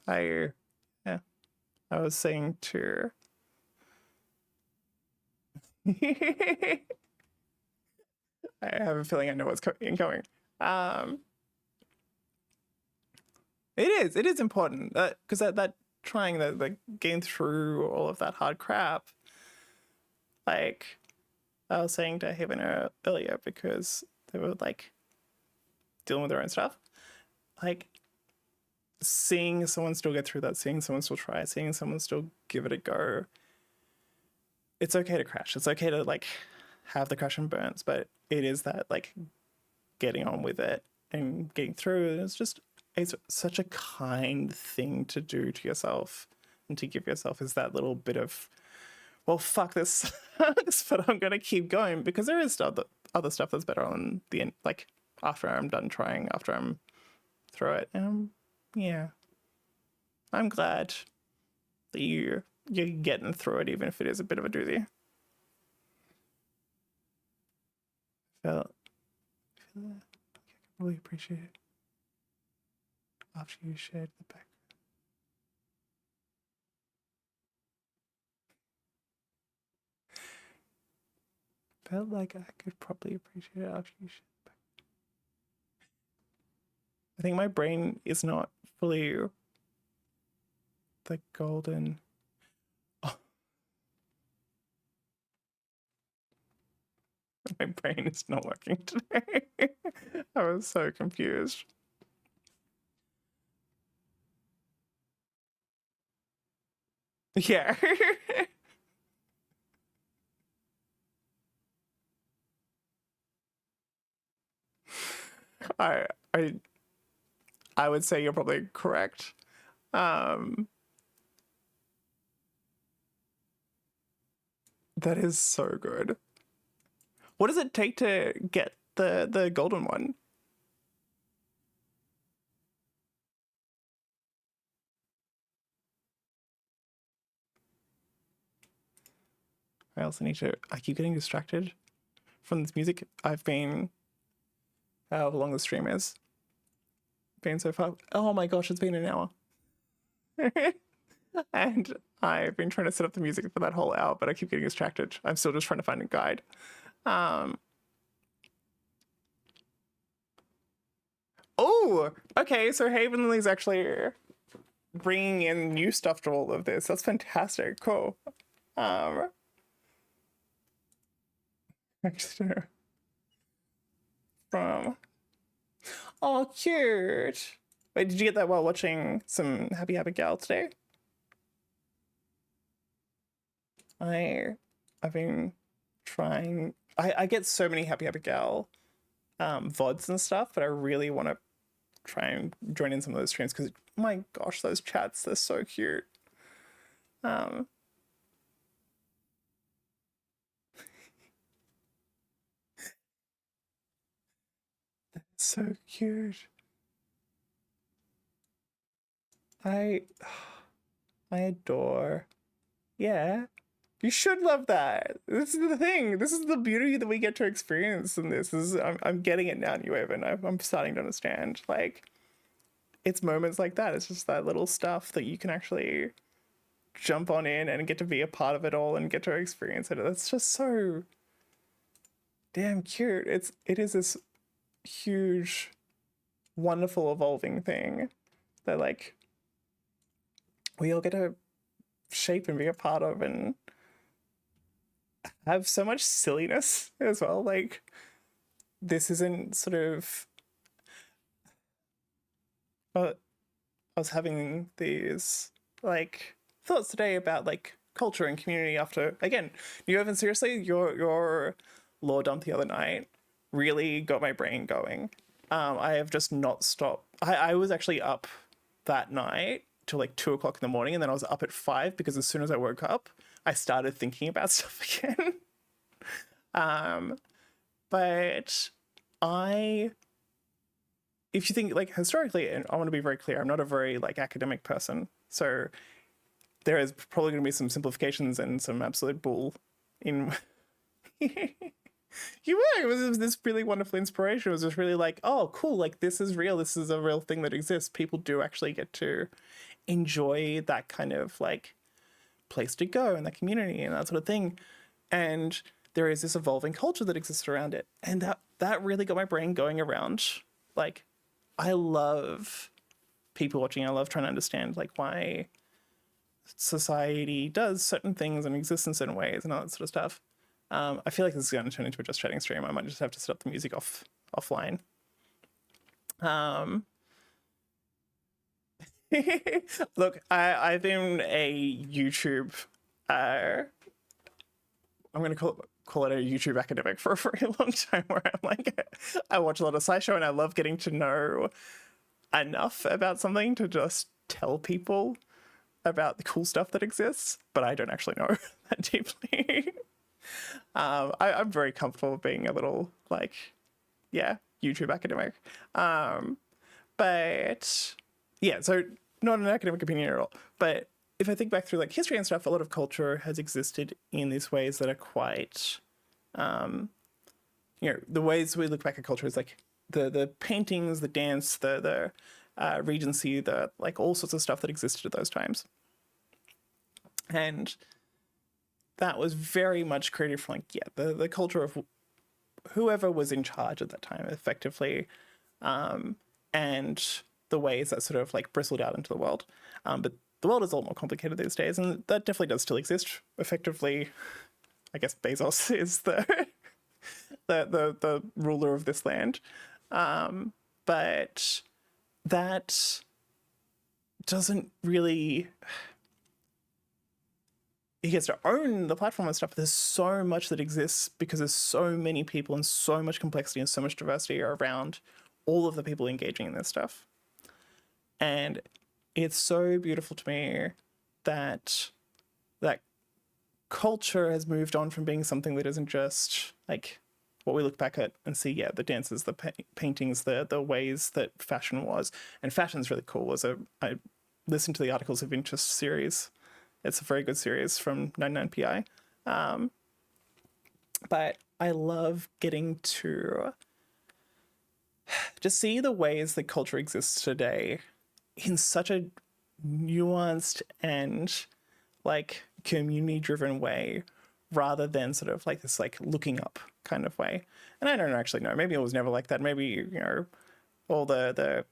I was saying to I have a feeling I know what's incoming. It is important because that trying that getting through all of that hard crap. Like I was saying to Haven earlier, because they were like dealing with their own stuff. Like seeing someone still get through that, seeing someone still try, seeing someone still give it a go. It's okay to crash. It's okay to like have the crash and burns, but it is that like getting on with it and getting through. It's such a kind thing to do to yourself and to give yourself is that little bit of, well, fuck this sucks, but I'm gonna keep going because there is other stuff that's better on the end. Like after I'm done trying, after I'm through it, and yeah, I'm glad that you're getting through it, even if it is a bit of a doozy. Felt I really appreciate it after you shared the back. Felt like I could probably appreciate it after you shared the back. I think my brain is not fully the golden. Oh, my brain is not working today. I was so confused. Yeah. I I I would say you're probably correct. Um that is so good. What does it take to get the golden one? I also need to I keep getting distracted from this music. I've been however long the stream is. Been so far. Oh my gosh, it's been an hour. And I've been trying to set up the music for that whole hour, but I keep getting distracted. I'm still just trying to find a guide. Oh, okay. So Havenly's actually bringing in new stuff to all of this. That's fantastic. Cool. Actually, from oh, cute. Wait, did you get that while watching some Happy Happy Gal today? I've been trying. I get so many Happy Happy Gal VODs and stuff, but I really want to try and join in some of those streams because my gosh, those chats, they're so cute. So cute. I I adore. Yeah. You should love that. This is the thing. This is the beauty that we get to experience in this. I'm getting it now, New Haven. I'm starting to understand. Like, it's moments like that. It's just that little stuff that you can actually jump on in and get to be a part of it all and get to experience it. That's just so damn cute. It is this huge, wonderful, evolving thing that like we all get to shape and be a part of and have so much silliness as well. Like, this isn't sort of I was having these like thoughts today about like culture and community after again, you haven't seriously your lore dump the other night really got my brain going. I have just not stopped. I was actually up that night till like 2 o'clock in the morning, and then I was up at 5 because as soon as I woke up, I started thinking about stuff again. But I if you think like historically, and I want to be very clear, I'm not a very like academic person, so there is probably going to be some simplifications and some absolute bull in. You were. It was this really wonderful inspiration. It was just really like, oh, cool. Like, this is real. This is a real thing that exists. People do actually get to enjoy that kind of like place to go and that community and that sort of thing. And there is this evolving culture that exists around it. And that really got my brain going around. Like, I love people watching. I love trying to understand like why society does certain things and exists in certain ways and all that sort of stuff. I feel like this is going to turn into a just chatting stream. I might just have to set up the music offline. Look, I've been a YouTube. I'm going to call it a YouTube academic for a very long time, where I'm like, I watch a lot of SciShow and I love getting to know enough about something to just tell people about the cool stuff that exists, but I don't actually know that deeply. I'm very comfortable with being a little like, yeah, YouTube academic. But yeah, so not an academic opinion at all. But if I think back through like history and stuff, a lot of culture has existed in these ways that are quite, the ways we look back at culture is like the paintings, the dance, the Regency, the like all sorts of stuff that existed at those times. And that was very much created from like, yeah, the culture of whoever was in charge at that time, effectively, and the ways that sort of like bristled out into the world. But the world is a lot more complicated these days, and that definitely does still exist. Effectively, I guess Bezos is the ruler of this land, but that doesn't really. He gets to own the platform and stuff. But there's so much that exists because there's so many people and so much complexity and so much diversity around all of the people engaging in this stuff. And it's so beautiful to me that that culture has moved on from being something that isn't just like what we look back at and see, yeah, the dances, the paintings, the ways that fashion was. And fashion's really cool. I listened to the Articles of Interest series. It's a very good series from 99PI. But I love getting to just see the ways that culture exists today in such a nuanced and like community driven way, rather than sort of like this like looking up kind of way. And I don't actually know, maybe it was never like that. Maybe, all the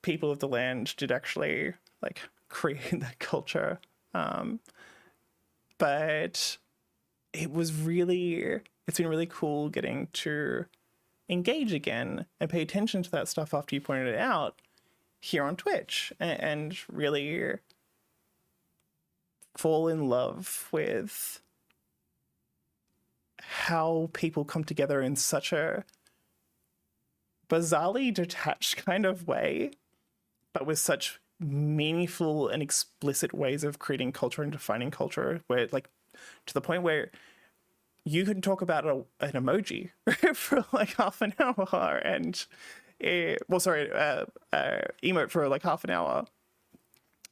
people of the land did actually like create that culture. But it's been really cool getting to engage again and pay attention to that stuff after you pointed it out here on Twitch, and really fall in love with how people come together in such a bizarrely detached kind of way, but with such meaningful and explicit ways of creating culture and defining culture, where like to the point where you can talk about an emoji for like half an hour and emote for like half an hour,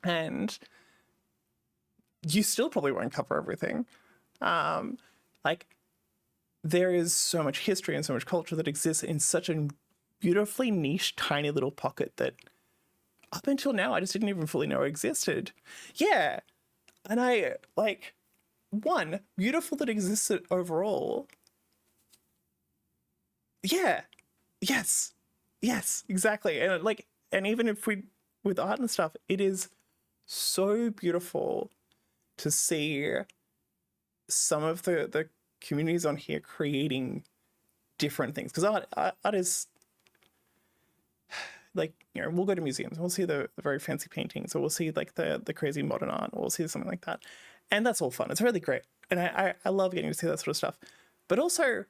and you still probably won't cover everything. Like, there is so much history and so much culture that exists in such a beautifully niche, tiny little pocket that up until now, I just didn't even fully know existed. Yeah. And I, like, one, beautiful that existed overall. Yeah. Yes. Yes, exactly. And like, and even if we, with art and stuff, it is so beautiful to see some of the communities on here creating different things. Because art is like, you know, we'll go to museums and we'll see the very fancy paintings, or we'll see like the crazy modern art, or we'll see something like that. And that's all fun. It's really great. And I love getting to see that sort of stuff. But also,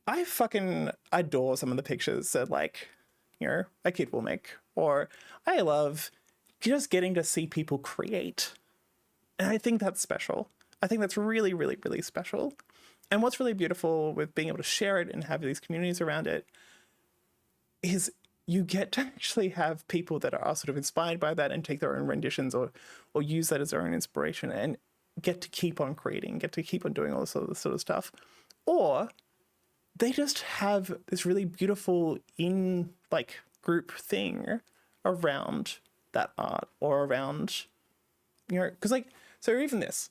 I fucking adore some of the pictures that, like, you know, a kid will make. Or I love just getting to see people create. And I think that's special. I think that's really, really, really special. And what's really beautiful with being able to share it and have these communities around it is you get to actually have people that are sort of inspired by that and take their own renditions, or use that as their own inspiration, and get to keep on creating, get to keep on doing all this sort of stuff. Or they just have this really beautiful like group thing around that art, or around, you know, because like, so even this,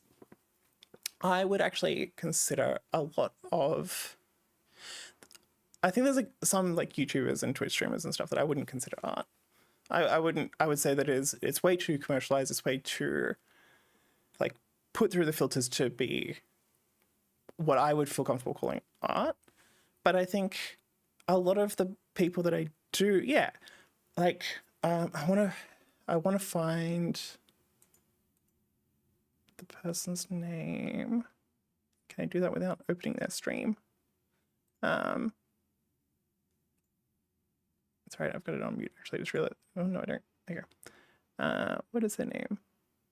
I would actually consider a lot of, I think there's like some like YouTubers and Twitch streamers and stuff that I wouldn't consider art. I would say that it's way too commercialized. It's way too like put through the filters to be what I would feel comfortable calling art. But I think a lot of the people that I do, yeah, like I want to find the person's name. Can I do that without opening their stream? That's right, I've got it on mute. Actually, I just realized. Oh no, I don't. There you go. What is their name?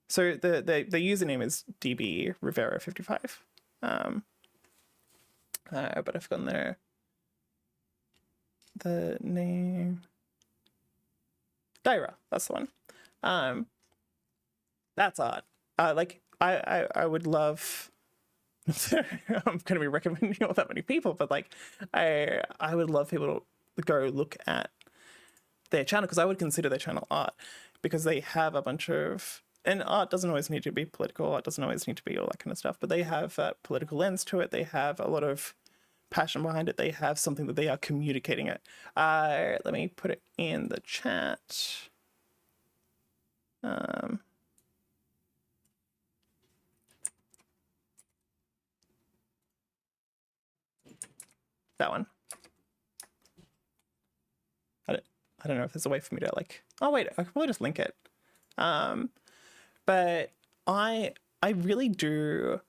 So the username is DB Rivera 55. But I've forgotten the name. Daira, that's the one. That's art. Like I would love. I'm going to be recommending all that many people, but like I would love people to go look at their channel, because I would consider their channel art, because they have a bunch of, and art doesn't always need to be political, art doesn't always need to be all that kind of stuff, but they have a political lens to it, they have a lot of passion behind it, they have something that they are communicating it. Let me put it in the chat. That one. I don't know if there's a way for me to like, oh wait, I can probably just link it. But I really do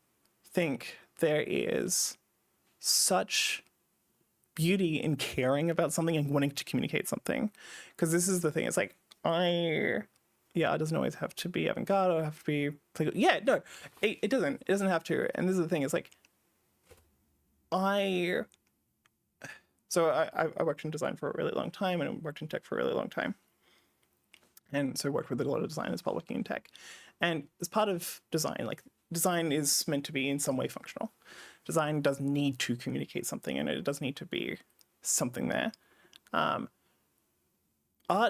think there is such beauty in caring about something and wanting to communicate something. Because this is the thing, it's like, it doesn't always have to be avant-garde or have to be, yeah, no, it doesn't have to. And this is the thing, it's like, So I worked in design for a really long time, and worked in tech for a really long time. And so I worked with a lot of designers while working in tech. And as part of design, like design is meant to be in some way functional. Design does need to communicate something, and it does need to be something there. Art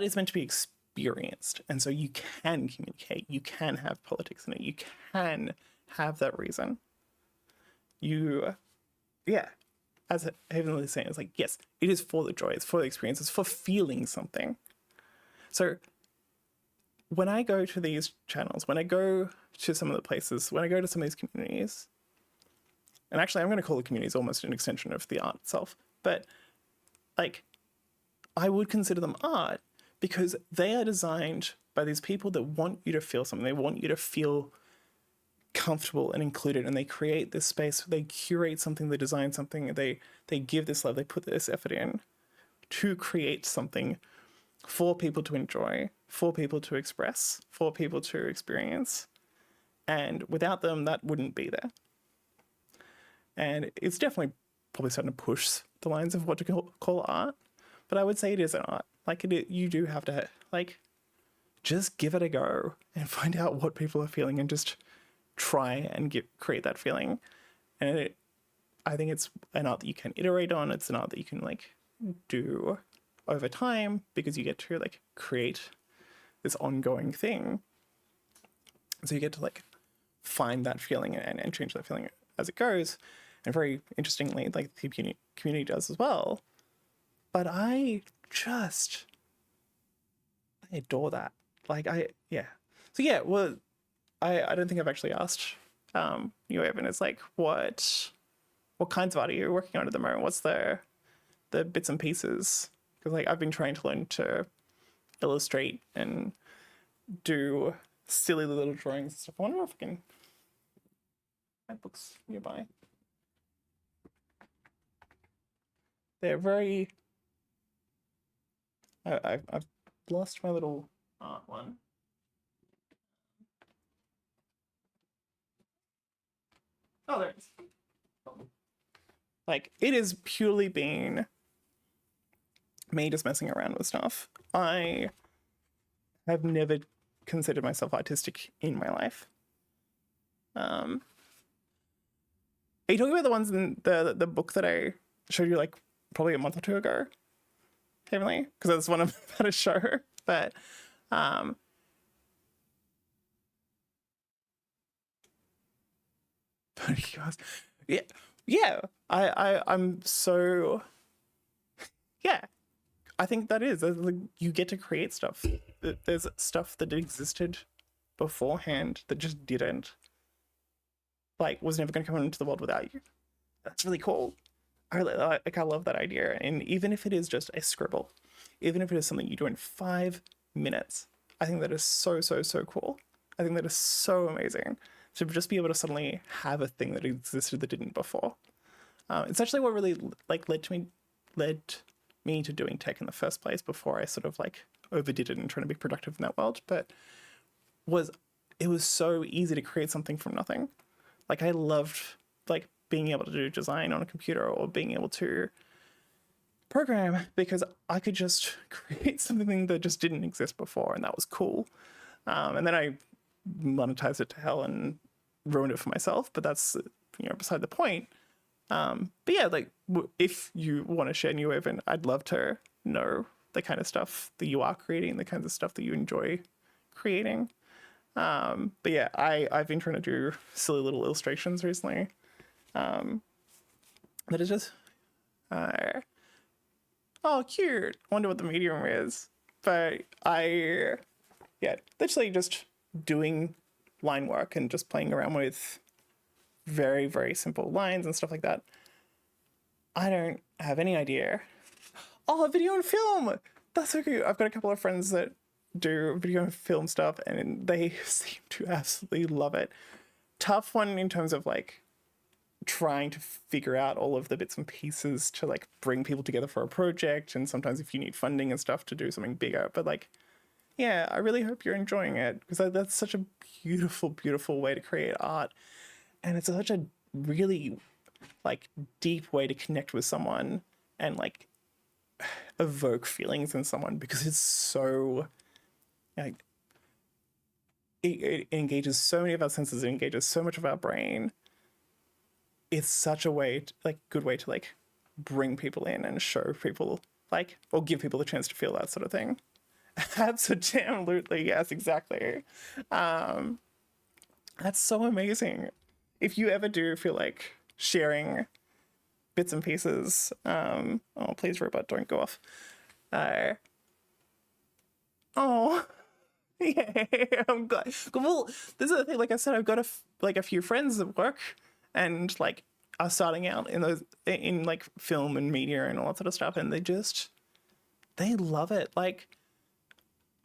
is meant to be experienced. And so you can communicate, you can have politics in it, you can have that reason. As Haven was saying, it's like, yes, it is for the joy, it's for the experience, it's for feeling something. So when I go to these channels, when I go to some of the places, when I go to some of these communities, and actually I'm going to call the communities almost an extension of the art itself, but like, I would consider them art because they are designed by these people that want you to feel something. They want you to feel comfortable and included, and they create this space, they curate something, they design something, they give this love, they put this effort in to create something for people to enjoy, for people to express, for people to experience. And without them, that wouldn't be there. And it's definitely probably starting to push the lines of what to call art, but I would say it is an art. Like, you do have to like just give it a go and find out what people are feeling, and just try and create that feeling. And I think it's an art that you can iterate on. It's an art that you can like do over time because you get to like create this ongoing thing. So you get to like find that feeling and change that feeling as it goes. And very interestingly, like the community does as well. But I adore that. Like yeah. So yeah, well, I don't think I've actually asked you, Evan. It's like what kinds of art are you working on at the moment? What's the bits and pieces? Because like I've been trying to learn to illustrate and do silly little drawings and stuff. I wonder if I can find books nearby. They're very. I've lost my little art one. Oh, there it is. Like it is purely been me just messing around with stuff. I have never considered myself artistic in my life. Are you talking about the ones in the book that I showed you like probably a month or two ago? Heavenly, because that's one I'm about to show. But yeah. I'm so yeah. I think that is like, you get to create stuff. There's stuff that existed beforehand that just didn't, like, was never going to come into the world without you. That's really cool. I love that idea. And even if it is just a scribble, even if it is something you do in 5 minutes, I think that is so cool. I think that is so amazing to just be able to suddenly have a thing that existed that didn't before. It's actually what really like led me to doing tech in the first place before I sort of like overdid it and trying to be productive in that world. But it was so easy to create something from nothing. Like I loved like being able to do design on a computer or being able to program because I could just create something that just didn't exist before, and that was cool. And then I monetized it to hell and ruined it for myself, but that's beside the point. But yeah, like if you want to share New Haven, I'd love to know the kind of stuff that you are creating, the kinds of stuff that you enjoy creating. But yeah, I've been trying to do silly little illustrations recently. That is just oh cute. I wonder what the medium is. But literally just doing line work and just playing around with very simple lines and stuff like that. I don't have any idea. Oh, video and film! That's so cute. I've got a couple of friends that do video and film stuff and they seem to absolutely love it. Tough one in terms of like trying to figure out all of the bits and pieces to like bring people together for a project, and sometimes if you need funding and stuff to do something bigger. But like, yeah, I really hope you're enjoying it because that's such a beautiful way to create art, and it's such a really like deep way to connect with someone and like evoke feelings in someone because it's so like it engages so many of our senses, it engages so much of our brain. It's such a way to, like good way to like bring people in and show people like or give people the chance to feel that sort of thing. Absolutely, yes, exactly. That's so amazing. If you ever do feel like sharing bits and pieces, oh please robot don't go off. Oh yeah, I'm glad. Well, this is the thing. Like I said, I've got a few friends at work, and like are starting out in like film and media and all that sort of stuff, and they love it. Like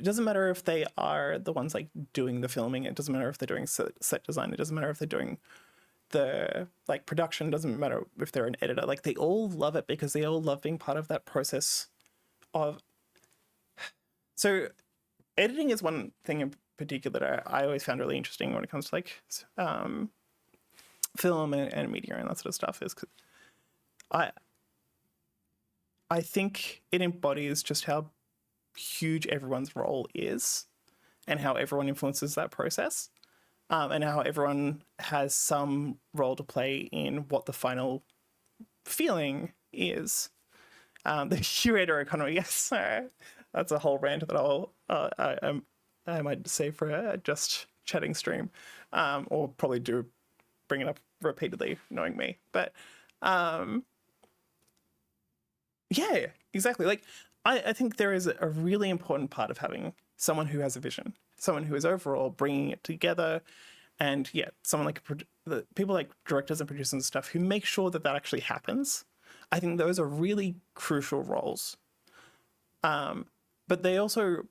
it doesn't matter if they are the ones like doing the filming. It doesn't matter if they're doing set design. It doesn't matter if they're doing the like production. It doesn't matter if they're an editor. Like they all love it because they all love being part of that process of. So editing is one thing in particular that I always found really interesting when it comes to like film and media and that sort of stuff is because I think it embodies just how huge everyone's role is and how everyone influences that process. and how everyone has some role to play in what the final feeling is. The curator economy, yes, that's a whole rant that I might say for a just chatting stream, or probably do bring it up repeatedly, knowing me. But yeah, exactly. Like I think there is a really important part of having someone who has a vision, someone who is overall bringing it together, and yeah, someone like the people like directors and producers and stuff who make sure that that actually happens. I think those are really crucial roles. But they also,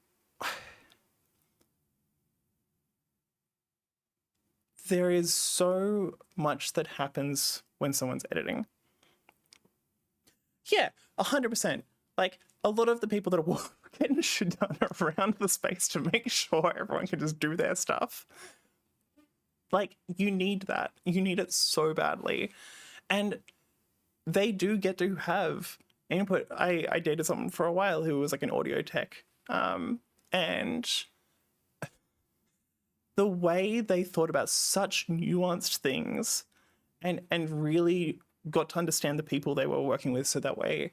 there is so much that happens when someone's editing. Yeah, 100%. Like a lot of the people that are getting shit done around the space to make sure everyone can just do their stuff. Like you need that. You need it so badly. And they do get to have input. I dated someone for a while who was like an audio tech. And the way they thought about such nuanced things and really got to understand the people they were working with so that way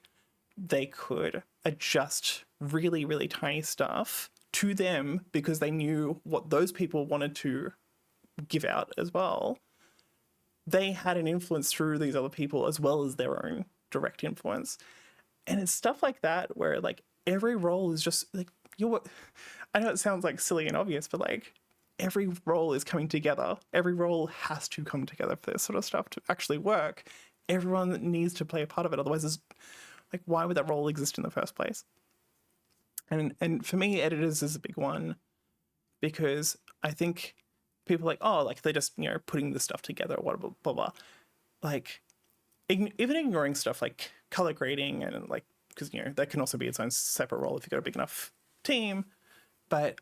they could adjust really, really tiny stuff to them because they knew what those people wanted to give out as well. They had an influence through these other people as well as their own direct influence. And it's stuff like that where like every role is just like I know it sounds like silly and obvious, but like every role is coming together. Every role has to come together for this sort of stuff to actually work. Everyone needs to play a part of it. Otherwise, it's like, why would that role exist in the first place? And for me, editors is a big one because I think people are like, oh, like they're just, putting this stuff together, blah, blah, blah, blah. Like, even ignoring stuff like color grading and like, because, that can also be its own separate role if you've got a big enough team. But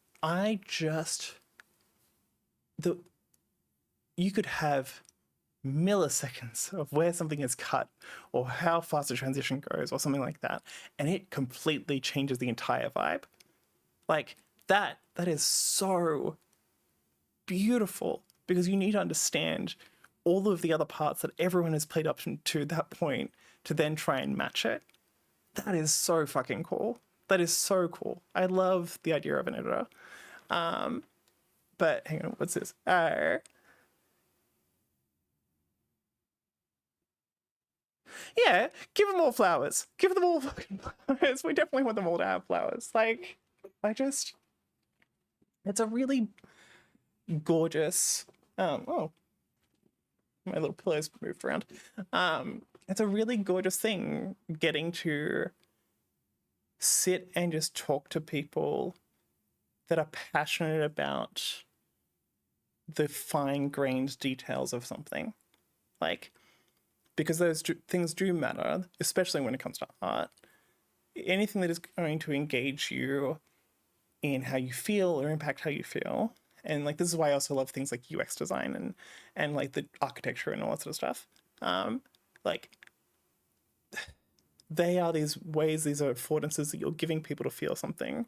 you could have milliseconds of where something is cut or how fast a transition goes or something like that, and it completely changes the entire vibe. Like that is so beautiful because you need to understand all of the other parts that everyone has played up to that point to then try and match it. That is so fucking cool. That is so cool. I love the idea of an editor. But hang on, what's this? Yeah, give them all flowers. Give them all fucking flowers. We definitely want them all to have flowers. Like, it's a really gorgeous. Oh, my little pillows moved around. It's a really gorgeous thing getting to sit and just talk to people that are passionate about the fine-grained details of something. Like, because those things do matter, especially when it comes to art. Anything that is going to engage you in how you feel or impact how you feel. And like this is why I also love things like UX design and like the architecture and all that sort of stuff. Like they are these ways, these are affordances that you're giving people to feel something.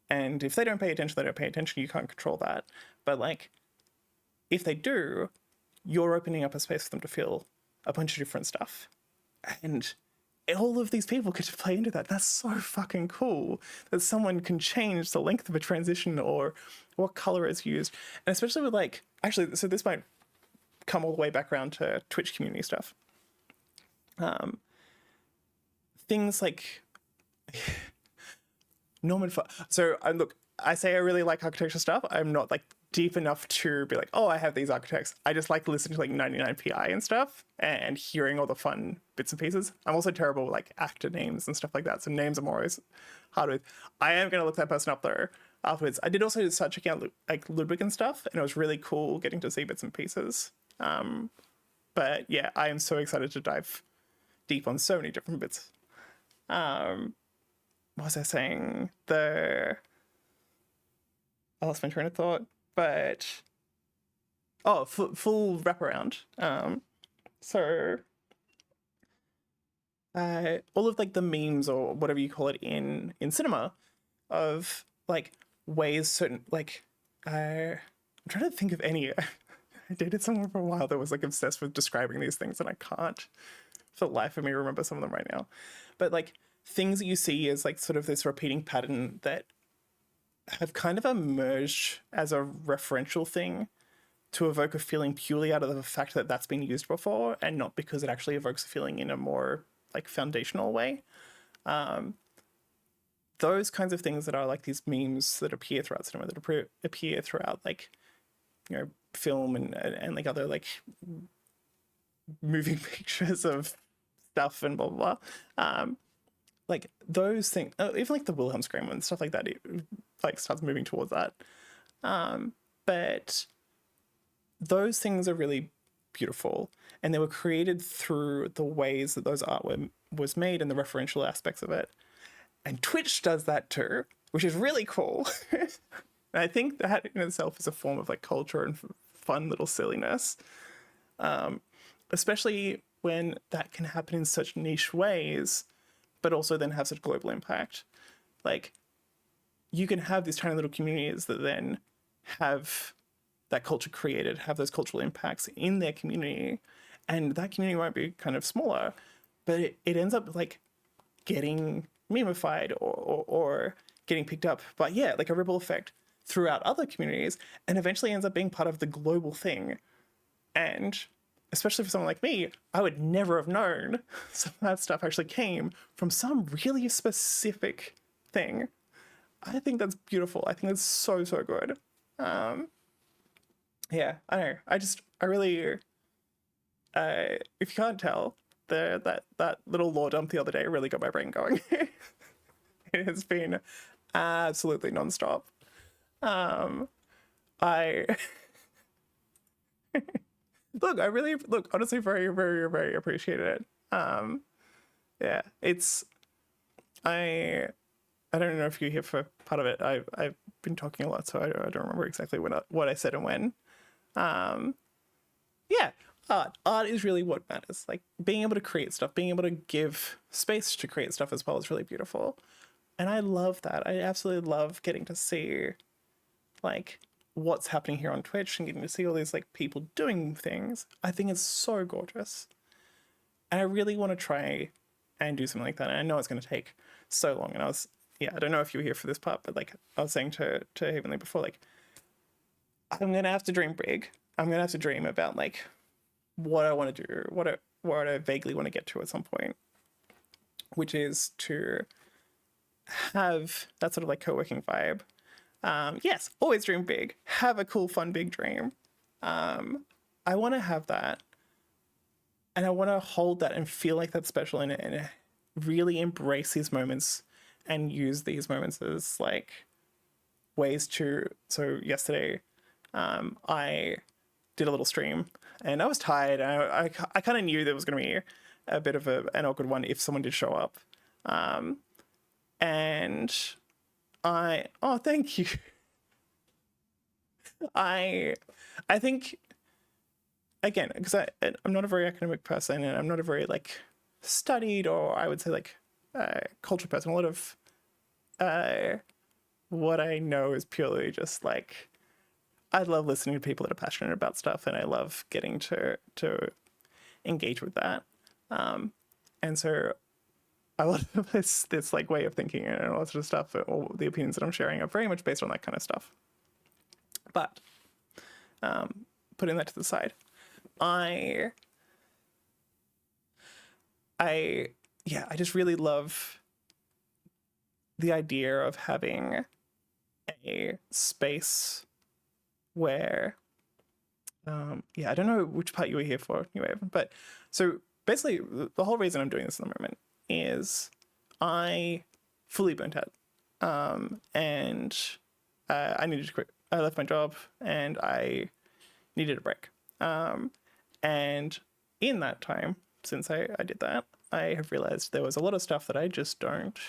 And if they don't pay attention, they don't pay attention. You can't control that. But like, if they do, you're opening up a space for them to feel a bunch of different stuff. And all of these people get to play into that. That's so fucking cool that someone can change the length of a transition or what color is used. And especially with like, actually, so this might come all the way back around to Twitch community stuff. Things like so look, I say I really like architecture stuff. I'm not like deep enough to be like, oh, I have these architects. I just like listening to like 99pi and stuff and hearing all the fun bits and pieces. I'm also terrible with like actor names and stuff like that. So names I'm always hard with. I am going to look that person up though afterwards. I did also start checking out like Ludwig and stuff, and it was really cool getting to see bits and pieces. But yeah, I am so excited to dive deep on so many different bits. What was I saying? I lost my train of thought, but full wraparound. So all of like the memes or whatever you call it in cinema of like ways certain like I'm trying to think of any. I dated someone for a while that was like obsessed with describing these things, and I can't for the life of me remember some of them right now. But like things that you see as like sort of this repeating pattern that have kind of emerged as a referential thing to evoke a feeling purely out of the fact that that's been used before and not because it actually evokes a feeling in a more like foundational way. Those kinds of things that are like these memes that appear throughout cinema, that appear throughout like, you know, film and like other like moving pictures of stuff and blah blah blah. Like those things, even like the Wilhelm scream and stuff like that, it like starts moving towards that. But those things are really beautiful, and they were created through the ways that those art was made and the referential aspects of it. And Twitch does that too, which is really cool. And I think that in itself is a form of like culture and fun little silliness, especially when that can happen in such niche ways, but also then have such global impact. Like, you can have these tiny little communities that then have that culture created, have those cultural impacts in their community, and that community might be kind of smaller, but it ends up like getting memified or getting picked up by, yeah, like a ripple effect throughout other communities, and eventually ends up being part of the global thing. And especially for someone like me, I would never have known some of that stuff actually came from some really specific thing. I think that's beautiful. I think that's so, so good. Yeah, I know. I really, if you can't tell, that little lore dump the other day really got my brain going. It has been absolutely nonstop. I I really honestly very, very, very appreciate it. Yeah, it's I I don't know if you're here for part of it. I've been talking a lot, so I don't remember exactly what I said and when. Yeah, art is really what matters. Like being able to create stuff, being able to give space to create stuff as well is really beautiful, and I love that. I absolutely love getting to see like what's happening here on Twitch and getting to see all these like people doing things. I think it's so gorgeous, and I really want to try and do something like that. And I know it's going to take so long. And I don't know if you were here for this part, but like I was saying to Heavenly before, like I'm gonna have to dream big. I'm gonna have to dream about like what I want to do, what I vaguely want to get to at some point, which is to have that sort of like co-working vibe. Yes, always dream big. Have a cool, fun, big dream. I want to have that, and I want to hold that and feel like that's special, and really embrace these moments and use these moments as like ways to. So yesterday, I did a little stream, and I was tired. I kind of knew there was going to be a bit of an awkward one if someone did show up, and thank you. I think again, because I'm not a very academic person, and I'm not a very like studied, or I would say like cultural person. A lot of what I know is purely just like I love listening to people that are passionate about stuff, and I love getting to engage with that. And so a lot of this like way of thinking and all that sort of stuff, all the opinions that I'm sharing are very much based on that kind of stuff. But putting that to the side, I just really love the idea of having a space where I don't know which part you were here for anyway, but so basically the whole reason I'm doing this at the moment is I fully burnt out, and I needed to quit. I left my job and I needed a break, and in that time since I did that, I have realized there was a lot of stuff that I just don't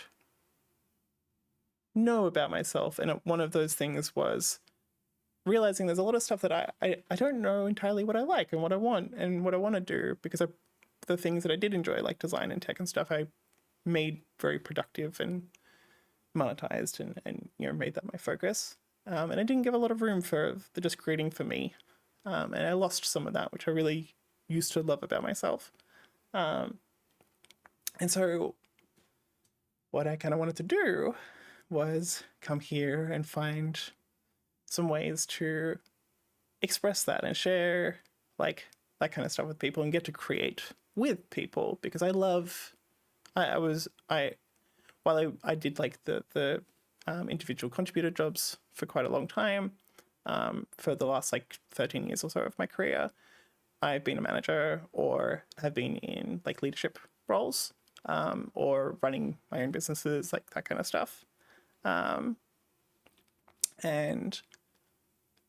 know about myself, and one of those things was realizing there's a lot of stuff that I don't know entirely what I like and what I want and what I want to do, because the things that I did enjoy, like design and tech and stuff, I made very productive and monetized and made that my focus. And I didn't give a lot of room for the just creating for me. And I lost some of that, which I really used to love about myself. And so what I kind of wanted to do was come here and find some ways to express that and share like that kind of stuff with people and get to create with people, because I love I was I while I did like the individual contributor jobs for quite a long time, for the last like 13 years or so of my career, I've been a manager or have been in like leadership roles, or running my own businesses, like that kind of stuff. And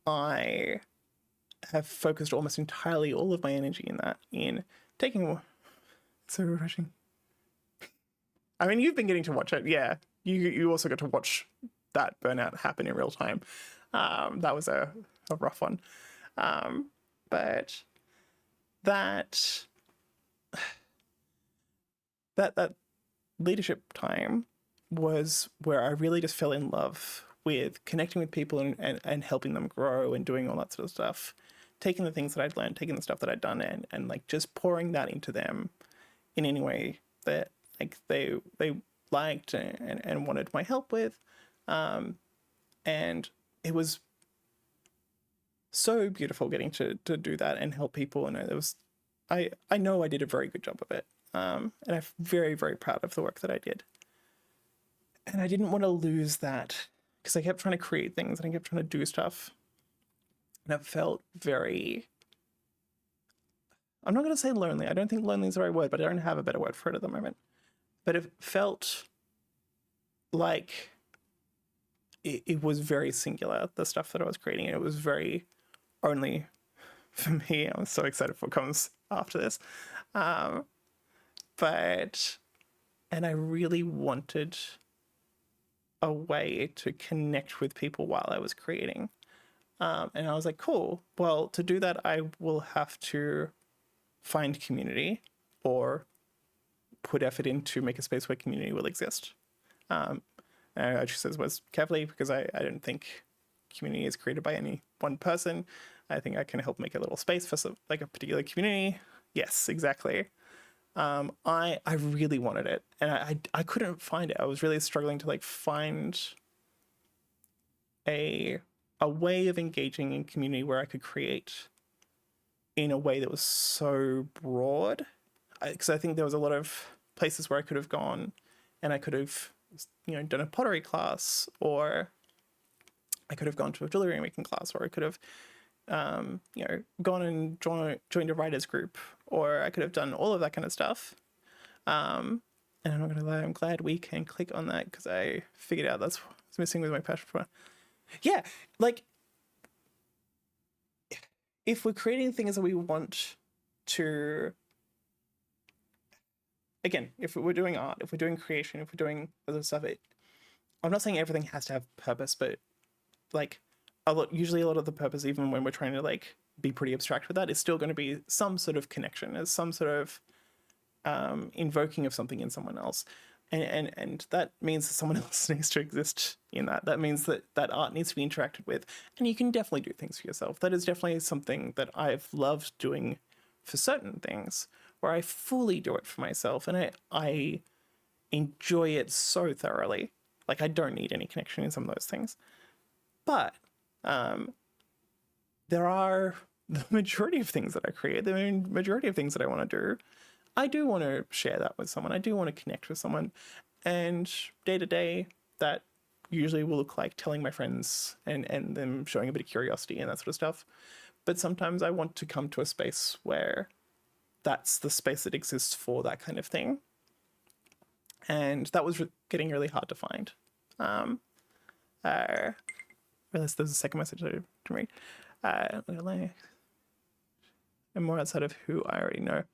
I have focused almost entirely all of my energy in that, in taking. So refreshing. I mean, you've been getting to watch it, yeah. You also got to watch that burnout happen in real time. That was a rough one, but that that leadership time was where I really just fell in love with connecting with people and helping them grow and doing all that sort of stuff, taking the things that I'd learned, taking the stuff that I'd done, and like just pouring that into them in any way that like they liked and wanted my help with. And it was so beautiful getting to do that and help people. And it was, I know I did a very good job of it. And I'm very, very proud of the work that I did. And I didn't want to lose that, because I kept trying to create things and I kept trying to do stuff. And it felt very, I'm not going to say lonely. I don't think lonely is the right word, but I don't have a better word for it at the moment. But it felt like it was very singular, the stuff that I was creating. It was very only for me. I'm so excited for what comes after this. But, and I really wanted a way to connect with people while I was creating. And I was like, cool. Well, to do that, I will have to find community or put effort in to make a space where community will exist. And I choose those words carefully, because I don't think community is created by any one person. I think I can help make a little space for some, like a particular community. Yes, exactly. I really wanted it, and I couldn't find it. I was really struggling to like find a way of engaging in community where I could create in a way that was so broad. Because I think there was a lot of places where I could have gone, and I could have, done a pottery class, or I could have gone to a jewelry making class, or I could have, gone and joined a writers group, or I could have done all of that kind of stuff. And I'm not gonna lie, I'm glad we can click on that, because I figured out that's what's missing with my passion for. Yeah, like if we're creating things that we want to, again, if we're doing art, if we're doing creation, if we're doing other stuff, I'm not saying everything has to have purpose, but like usually a lot of the purpose, even when we're trying to like be pretty abstract with that, is still going to be some sort of connection, as some sort of invoking of something in someone else. And that means that someone else needs to exist in that. That means that art needs to be interacted with. And you can definitely do things for yourself. That is definitely something that I've loved doing for certain things, where I fully do it for myself, and I enjoy it so thoroughly. Like, I don't need any connection in some of those things. But there are the majority of things that I create, the majority of things that I want to do, I do want to share that with someone. I do want to connect with someone. And day to day, that usually will look like telling my friends and them showing a bit of curiosity and that sort of stuff. But sometimes I want to come to a space where that's the space that exists for that kind of thing. And that was getting really hard to find. I realized there's a second message to read. And more outside of who I already know.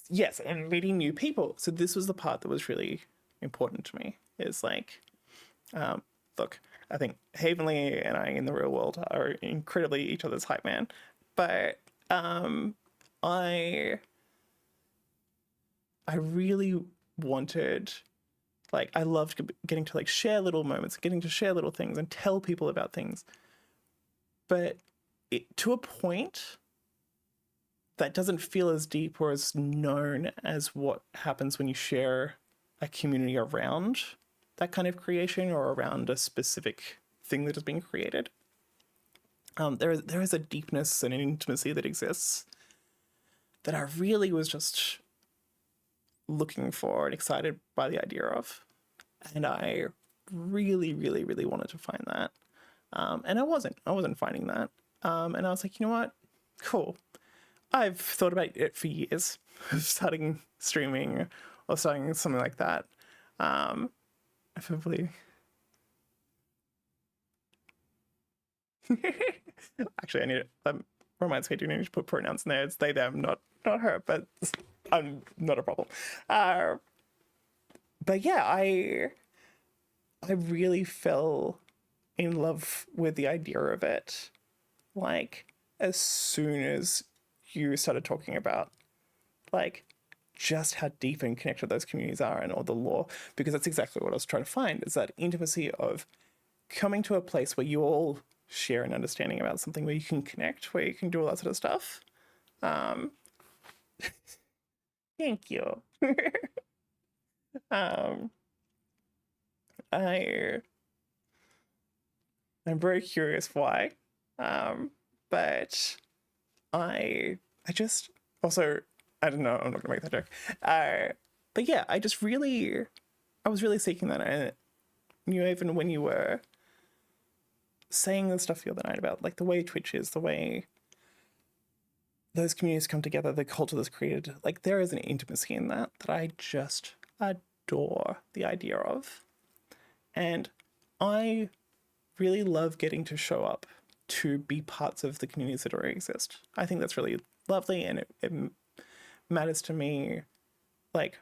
Yes, and meeting new people. So this was the part that was really important to me. Is like, look, I think Havenly and I in the real world are incredibly each other's hype man, but I really wanted Like I loved getting to like share little moments, getting to share little things and tell people about things. But to a point that doesn't feel as deep or as known as what happens when you share a community around that kind of creation or around a specific thing that is being created. There is a deepness and an intimacy that exists that I really was just looking for and excited by the idea of, and I really, really, really wanted to find that, and I wasn't finding that, and I was like, you know what, cool. I've thought about it for years, starting streaming or starting something like that. I probably actually I need it. That reminds me, I do need to put pronouns in there. It's they them, not her, but I'm not a problem. Uh, but yeah, I really fell in love with the idea of it. Like as soon as you started talking about like just how deep and connected those communities are and all the lore, because that's exactly what I was trying to find, is that intimacy of coming to a place where you all share an understanding about something, where you can connect, where you can do all that sort of stuff. Um, thank you. um, I I'm very curious why, um, but I just also I don't know. I'm not gonna make that joke. But yeah, I was really seeking that, and you even when you were saying the stuff the other night about like the way Twitch is, the way those communities come together, the culture that's created, like there is an intimacy in that that I just adore the idea of. And I really love getting to show up to be parts of the communities that already exist. I think that's really lovely, and it matters to me, like,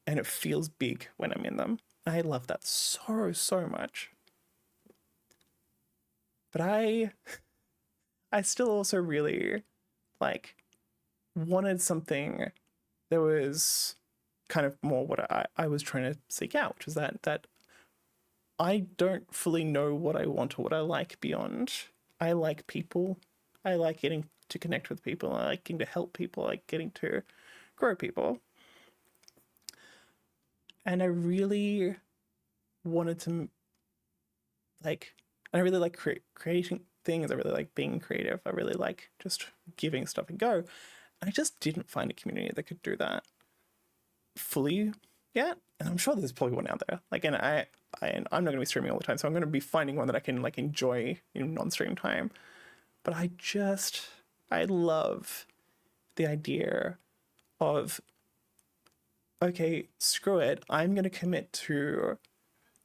and it feels big when I'm in them. I love that so much. But I still also really like wanted something that was kind of more what I was trying to seek out, which is that I don't fully know what I want or what I like beyond. I like people. I like getting to connect with people. I like getting to help people. I like getting to grow people. And I really wanted to like, and I really like creating things. I really like being creative. I really like just giving stuff a go. And I just didn't find a community that could do that fully yet. And I'm sure there's probably one out there. Like, and I'm not going to be streaming all the time, so I'm going to be finding one that I can like enjoy in non-stream time. But I love the idea of, okay, screw it. I'm going to commit to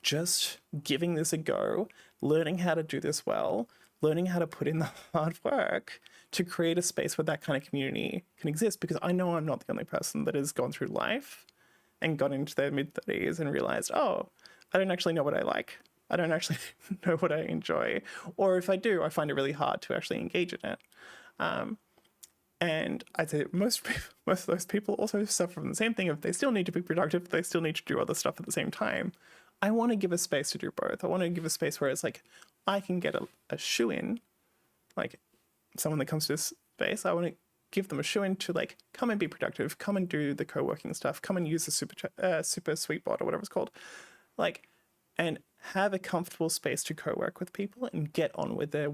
just giving this a go, learning how to do this well, learning how to put in the hard work to create a space where that kind of community can exist, because I know I'm not the only person that has gone through life and got into their mid-30s and realized, oh, I don't actually know what I like. I don't actually know what I enjoy. Or if I do, I find it really hard to actually engage in it. And I'd say most of those people also suffer from the same thing of they still need to be productive, they still need to do other stuff at the same time. I want to give a space to do both. I want to give a space where it's like I can get a shoe in, like someone that comes to this space. I want to give them a shoe in to like come and be productive, come and do the co-working stuff, come and use the super sweet bot or whatever it's called, like, and have a comfortable space to co-work with people and get on with their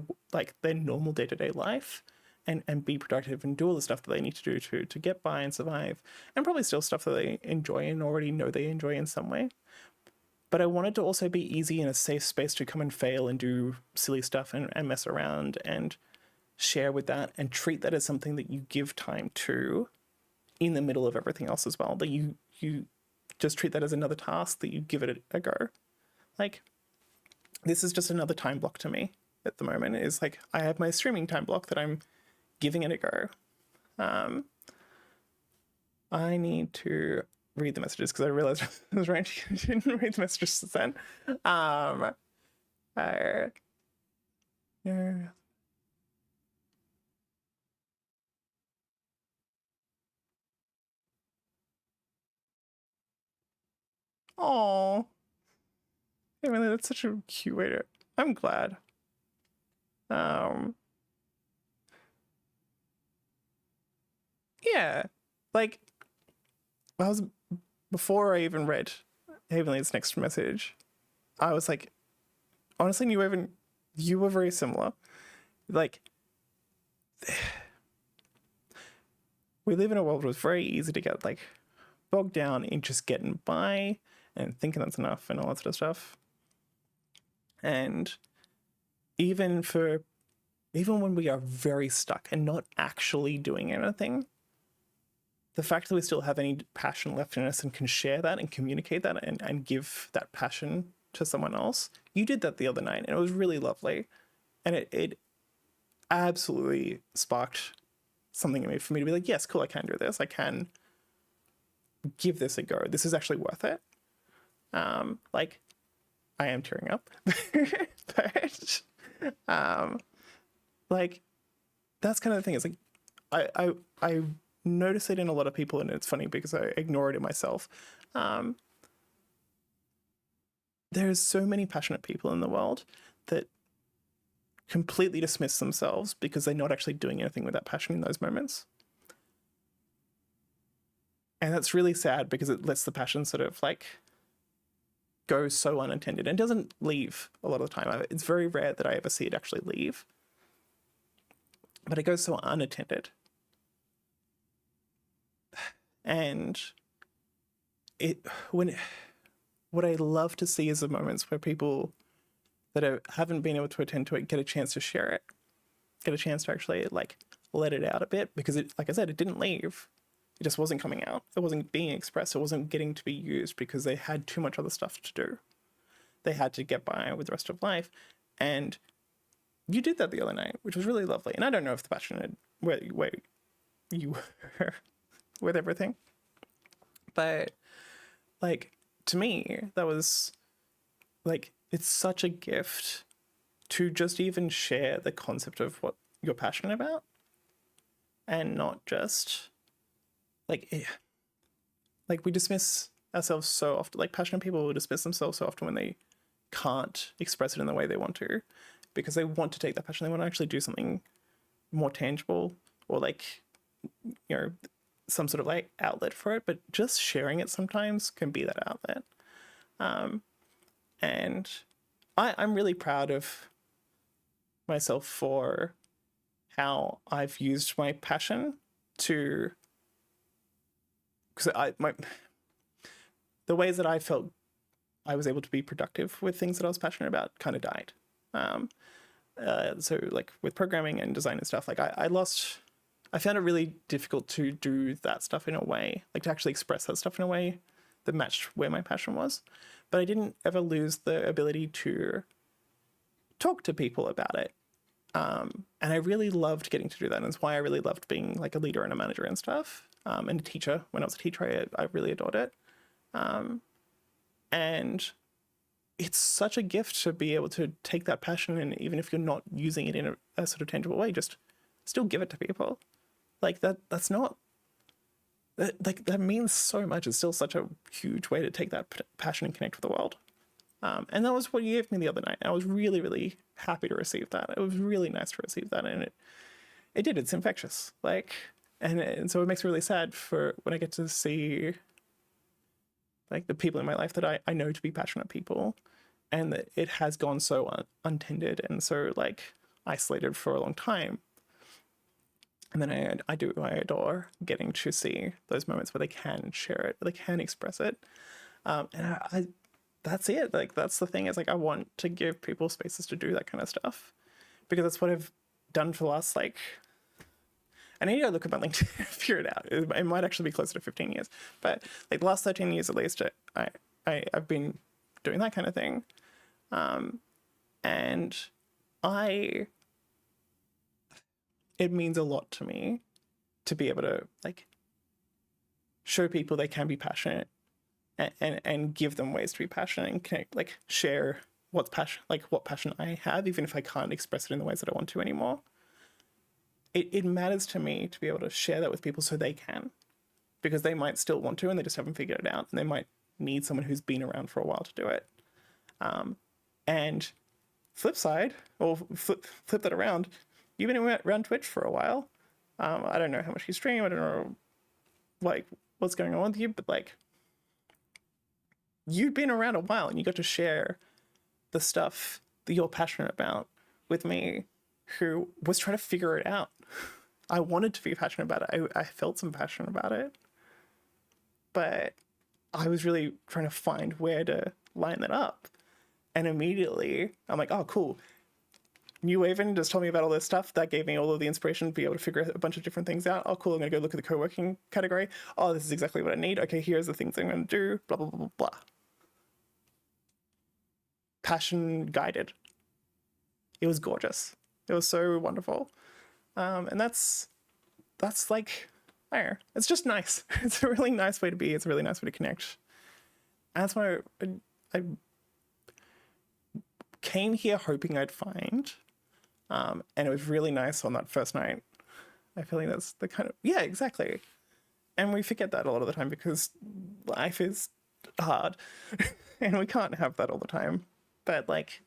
normal day-to-day life, and be productive and do all the stuff that they need to do to get by and survive, and probably still stuff that they enjoy and already know they enjoy in some way. But I wanted to also be easy in a safe space to come and fail and do silly stuff and mess around and share with that and treat that as something that you give time to in the middle of everything else as well. That you just treat that as another task, that you give it a go. Like, this is just another time block to me at the moment. Is like I have my streaming time block that I'm giving it a go. I need to read the messages because I realized I was right. I didn't read the messages since then. I, yeah. Oh. I mean, that's such a cute way to. I'm glad. Um, yeah, like I was before I even read Havenly's next message. I was like, honestly, you were very similar. Like, we live in a world where it's very easy to get like bogged down in just getting by and thinking that's enough and all that sort of stuff. And even when we are very stuck and not actually doing anything, the fact that we still have any passion left in us and can share that and communicate that and give that passion to someone else. You did that the other night and it was really lovely. And it absolutely sparked something in me for me to be like, yes, cool, I can do this. I can give this a go. This is actually worth it. Like, I am tearing up. But like, that's kind of the thing. It's like I notice it in a lot of people, and it's funny because I ignore it in myself. There's so many passionate people in the world that completely dismiss themselves because they're not actually doing anything with that passion in those moments. And that's really sad because it lets the passion sort of like go so unattended and doesn't leave a lot of the time. It's very rare that I ever see it actually leave, but it goes so unattended. And what I love to see is the moments where people that haven't been able to attend to it get a chance to share it, get a chance to actually like let it out a bit, because it, like I said, it didn't leave. It just wasn't coming out. It wasn't being expressed. It wasn't getting to be used because they had too much other stuff to do. They had to get by with the rest of life. And you did that the other night, which was really lovely. And I don't know if the passion had where you were with everything, but like, to me, that was like, it's such a gift to just even share the concept of what you're passionate about and not just like we dismiss ourselves so often. Like, passionate people will dismiss themselves so often when they can't express it in the way they want to, because they want to take that passion, they want to actually do something more tangible, or like, you know, some sort of like outlet for it. But just sharing it sometimes can be that outlet. And I'm really proud of myself for how I've used my passion to, because the ways that I felt I was able to be productive with things that I was passionate about kind of died. So like with programming and design and stuff, like I found it really difficult to do that stuff in a way, like to actually express that stuff in a way that matched where my passion was. But I didn't ever lose the ability to talk to people about it. And I really loved getting to do that. And it's why I really loved being like a leader and a manager and stuff. And a teacher. When I was a teacher, I really adored it. And it's such a gift to be able to take that passion, and even if you're not using it in a sort of tangible way, just still give it to people. Like that's not, that means so much. It's still such a huge way to take that passion and connect with the world. And that was what you gave me the other night. I was really, really happy to receive that. It was really nice to receive that. And it's infectious. Like, and so it makes me really sad for when I get to see like the people in my life that I know to be passionate people, and that it has gone so untended and so like isolated for a long time. And then I adore getting to see those moments where they can share it, where they can express it. And I that's it. Like, that's the thing, is like, I want to give people spaces to do that kind of stuff, because that's what I've done for the last, like, I need to go look at my LinkedIn and figure it out. It might actually be closer to 15 years, but like the last 13 years at least, I've been doing that kind of thing. And it means a lot to me to be able to like show people they can be passionate, and give them ways to be passionate and connect, like share what passion I have, even if I can't express it in the ways that I want to anymore. It matters to me to be able to share that with people so they can, because they might still want to and they just haven't figured it out, and they might need someone who's been around for a while to do it. And flip side, or flip that around, you've been around Twitch for a while. I don't know how much you stream. I don't know like what's going on with you, but like you've been around a while and you got to share the stuff that you're passionate about with me, who was trying to figure it out. I wanted to be passionate about it. I felt some passion about it, but I was really trying to find where to line that up. And immediately I'm like, oh, cool. New Haven just told me about all this stuff. That gave me all of the inspiration to be able to figure a bunch of different things out. Oh, cool. I'm going to go look at the co-working category. Oh, this is exactly what I need. Okay, here's the things I'm going to do. Blah, blah, blah, blah, blah. Passion guided. It was gorgeous. It was so wonderful. And that's like, I don't know, it's just nice. It's a really nice way to be. It's a really nice way to connect. And that's why I came here hoping I'd find. And it was really nice on that first night. I feel like that's the kind of, yeah, exactly. And we forget that a lot of the time because life is hard and we can't have that all the time. But like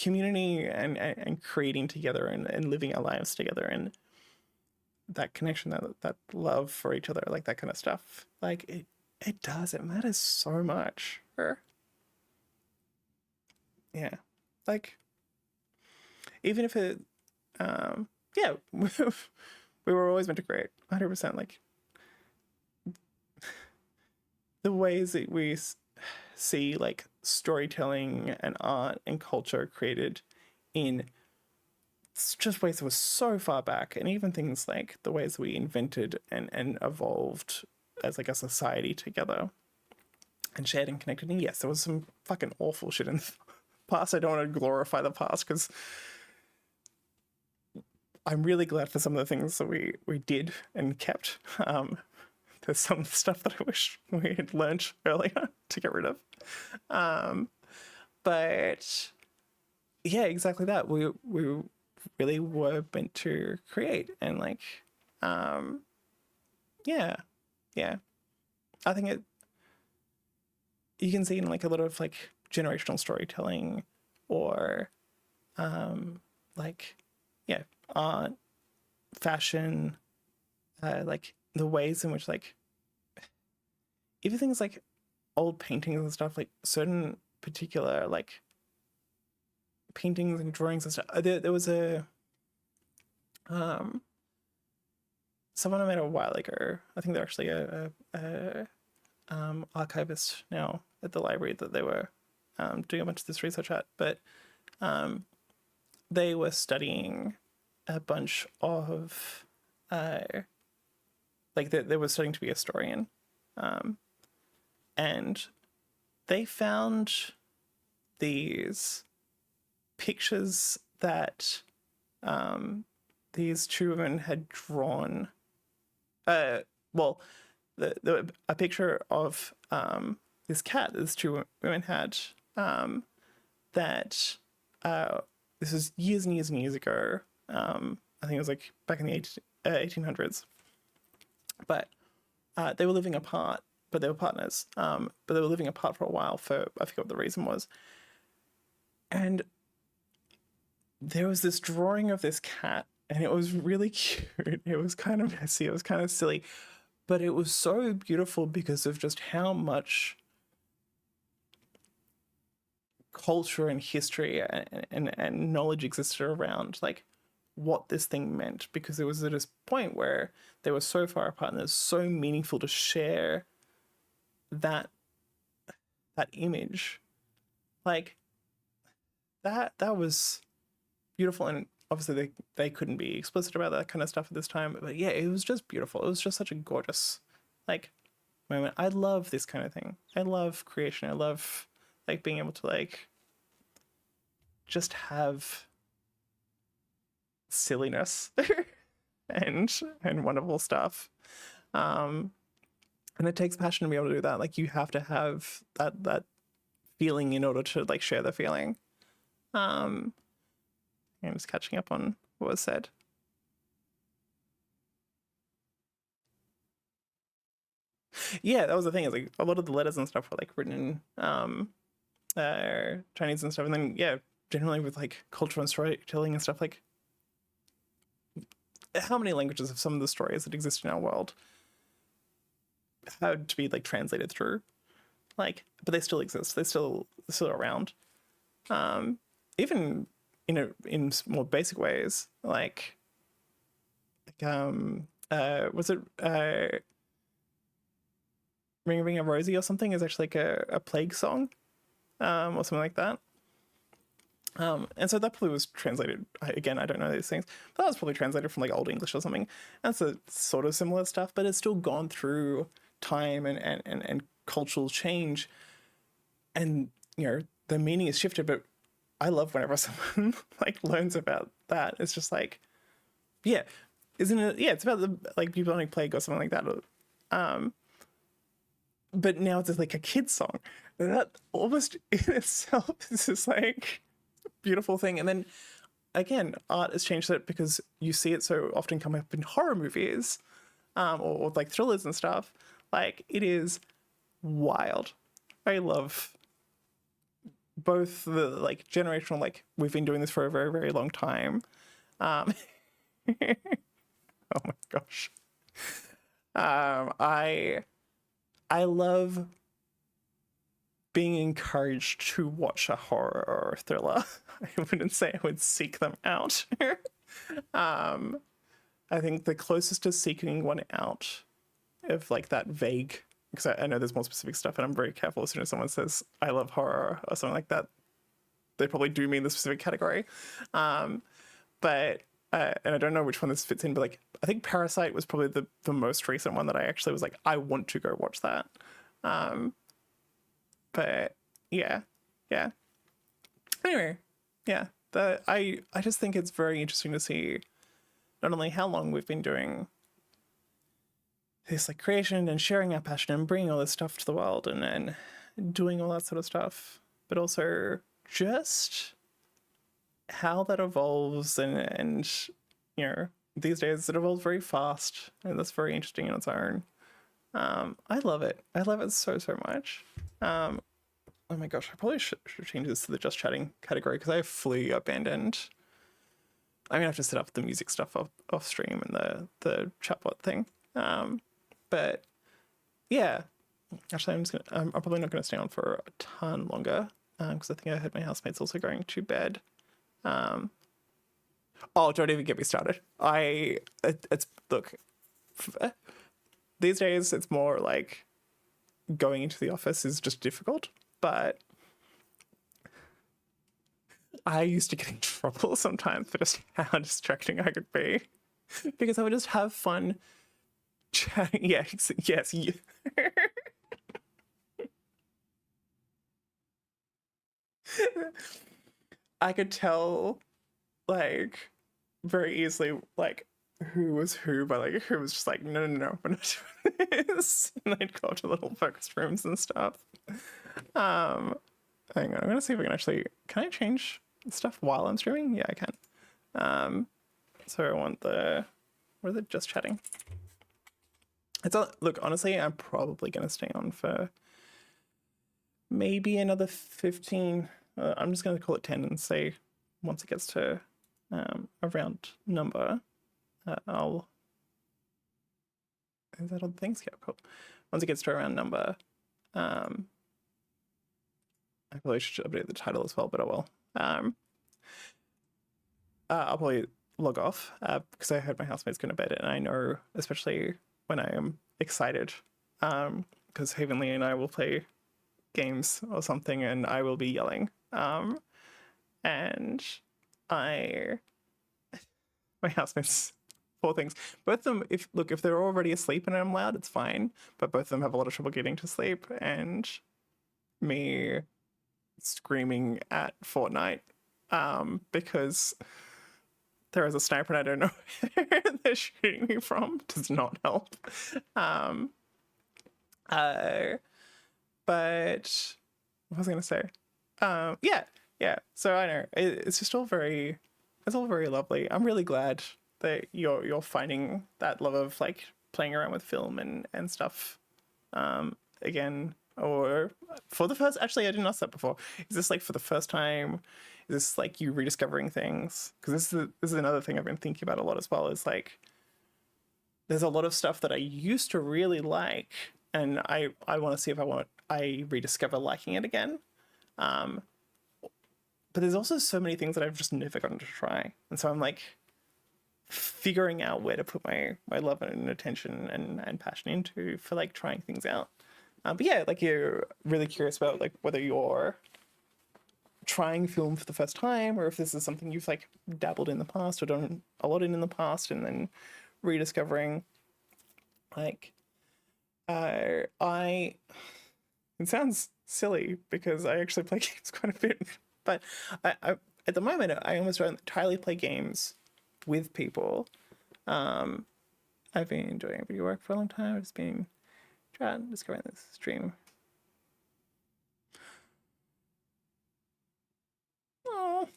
community and creating together and living our lives together and that connection, that love for each other, like that kind of stuff, like it matters so much. Yeah, like even if it yeah, we were always meant to create 100%. Like the ways that we see like storytelling and art and culture created in just ways that were so far back, and even things like the ways we invented and evolved as like a society together and shared and connected. And yes, there was some fucking awful shit in the past. I don't want to glorify the past because I'm really glad for some of the things that we did and kept. There's some stuff that I wish we had learned earlier to get rid of. But yeah, exactly that. We really were meant to create and like, yeah. I think you can see in like a lot of like generational storytelling or like, yeah, art, fashion, like the ways in which like even things like old paintings and stuff, like certain particular like paintings and drawings and stuff. There was a someone I met a while ago. I think they're actually a archivist now at the library that they were doing a bunch of this research at, but they were studying a bunch of like they were studying to be a historian, and they found these pictures that these two women had drawn. Well, a picture of this cat that these two women had that this is years and years and years ago. I think it was like back in the 1800s. But they were living apart, but they were partners. But they were living apart for a while for, I forget what the reason was. And there was this drawing of this cat and it was really cute. It was kind of messy. It was kind of silly, but it was so beautiful because of just how much culture and history and knowledge existed around like what this thing meant, because it was at a point where they were so far apart and it was so meaningful to share that image. Like that was beautiful. And obviously they couldn't be explicit about that kind of stuff at this time, but yeah, it was just beautiful. It was just such a gorgeous like moment. I love this kind of thing. I love creation. I love like being able to like just have silliness and wonderful stuff. And it takes passion to be able to do that. Like you have to have that feeling in order to like share the feeling. I'm just catching up on what was said. Yeah, that was the thing. Is like a lot of the letters and stuff were like written in Chinese and stuff, and then yeah, generally with like culture and storytelling and stuff. Like, how many languages have some of the stories that exist in our world had to be like translated through? Like, but they still exist. They're still around. Um, Even in more basic ways, was it Ring Ring a Rosie or something is actually like a plague song, or something like that. And so that probably was translated. Again, I don't know these things, but that was probably translated from like Old English or something. That's a sort of similar stuff, but it's still gone through time and cultural change, and the meaning is shifted. But I love whenever someone like learns about that. It's just like, yeah, isn't it? Yeah, it's about the like bubonic plague or something like that. Um, but now it's like a kid's song. That almost in itself is just like beautiful thing. And then again, art has changed that because you see it so often come up in horror movies, or like thrillers and stuff. Like it is wild. I love both the like generational, like we've been doing this for a very very long time. Um, oh my gosh. I love being encouraged to watch a horror or a thriller. I wouldn't say I would seek them out. um, I think the closest to seeking one out of like that vague, because I know there's more specific stuff, and I'm very careful as soon as someone says I love horror or something like that, they probably do mean the specific category. Um, but and I don't know which one this fits in, but like I think Parasite was probably the most recent one that I actually was like, I want to go watch that. Um, but yeah, yeah. Anyway, yeah. I just think it's very interesting to see not only how long we've been doing this like creation and sharing our passion and bringing all this stuff to the world and doing all that sort of stuff, but also just how that evolves and these days it evolves very fast, and that's very interesting in its own. I love it. I love it so so much. Um, oh my gosh, I probably should change this to the just chatting category because I fully abandoned. I'm gonna have to set up the music stuff off stream and the chatbot thing. But yeah, actually, I'm probably not gonna stay on for a ton longer because I think I heard my housemate's also going to bed. Um, oh, don't even get me started. It's look, these days it's more like going into the office is just difficult, but I used to get in trouble sometimes for just how distracting I could be because I would just have fun chatting. Yes, yes. I could tell like very easily like who was who, but like who was just like, no, no, no, we're not doing this. And they'd go to little focus rooms and stuff. Um, Hang on, I'm gonna see if I can actually. Can I change stuff while I'm streaming? Yeah, I can. So I want the. What is it? Just chatting. It's a look. Honestly, I'm probably gonna stay on for maybe another 15. I'm just gonna call it 10 and say once it gets to a round number, I'll. Is that all the things? Yeah, cool. Once it gets to a round number, I probably should update the title as well, but I will. I'll probably log off because I heard my housemate's going to bed, and I know, especially when I am excited, because Havenly and I will play games or something, and I will be yelling. And I, my housemates, poor things. Both of them, if they're already asleep and I'm loud, it's fine. But both of them have a lot of trouble getting to sleep, and me screaming at Fortnite because there is a sniper and I don't know where they're shooting me from does not help. Um, uh, but what was I gonna say? Yeah, yeah. So I know it's just it's all very lovely. I'm really glad that you're finding that love of like playing around with film and stuff again, or for the first, actually I didn't ask that before. Is this like for the first time? Is this like you rediscovering things? Because this is another thing I've been thinking about a lot as well, is like there's a lot of stuff that I used to really like, and I want to see if I rediscover liking it again. Um, but there's also so many things that I've just never gotten to try, and so I'm like figuring out where to put my love and attention and passion into for like trying things out. But yeah, like you're really curious about like whether you're trying film for the first time or if this is something you've like dabbled in the past or done a lot in the past and then rediscovering. Like I it sounds silly because I actually play games quite a bit, but I at the moment I almost don't entirely play games with people. um I've been doing video work for a long time. I've just been trying discovering this stream. Oh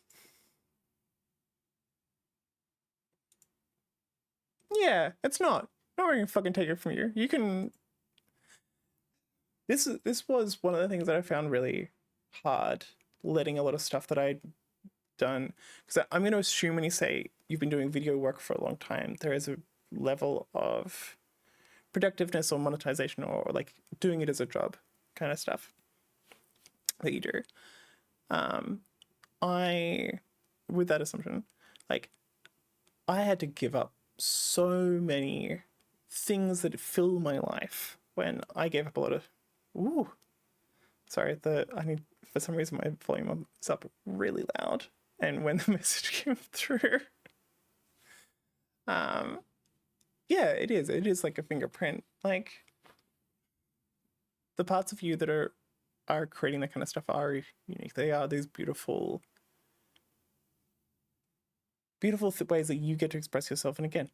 yeah, it's not. I'm not gonna fucking take it from you. You can. This was one of the things that I found really hard, letting a lot of stuff that I'd done, because I'm going to assume when you say you've been doing video work for a long time, there is a level of productiveness or monetization or like doing it as a job kind of stuff that you do. I, with that assumption, like I had to give up so many things that fill my life when I gave up a lot of. Ooh, sorry. I need, for some reason my volume is up really loud, and when the message came through, um, yeah, it is. It is like a fingerprint. Like the parts of you that are creating that kind of stuff are unique. They are these beautiful, beautiful ways that you get to express yourself. And again,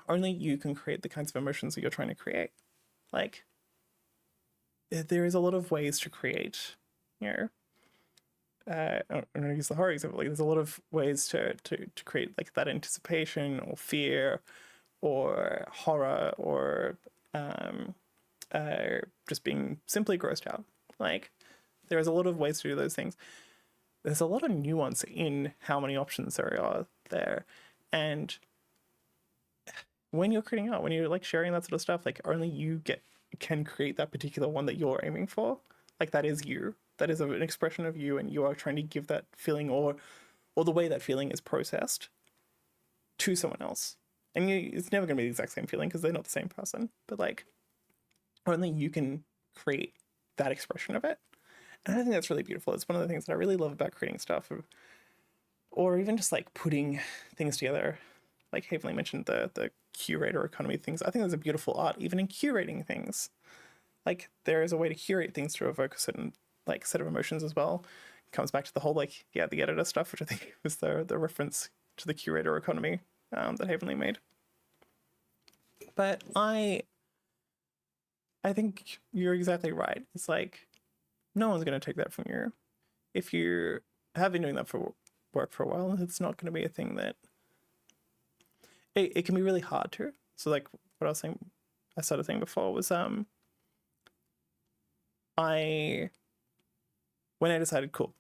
only you can create the kinds of emotions that you're trying to create. Like there is a lot of ways to create, you know. I'm going to use the horror example. Like, there's a lot of ways to create like that anticipation or fear or horror or just being simply grossed out. Like there's a lot of ways to do those things. There's a lot of nuance in how many options there are there, and when you're creating art, when you're like sharing that sort of stuff, like only you can create that particular one that you're aiming for. Like that is you. That is an expression of you, and you are trying to give that feeling or the way that feeling is processed to someone else. And it's never going to be the exact same feeling because they're not the same person. But like, only you can create that expression of it. And I think that's really beautiful. It's one of the things that I really love about creating stuff, or even just like putting things together. Like Havenly mentioned the curator economy things. I think there's a beautiful art even in curating things. Like there is a way to curate things to evoke a certain like set of emotions as well. It comes back to the whole like the editor stuff, which I think was the reference to the curator economy that Havenly made. But I think you're exactly right. It's like no one's going to take that from you. If you have been doing that for work for a while, it's not going to be a thing that it can be really hard to. So like what I was saying, I started saying before was I when I decided cool,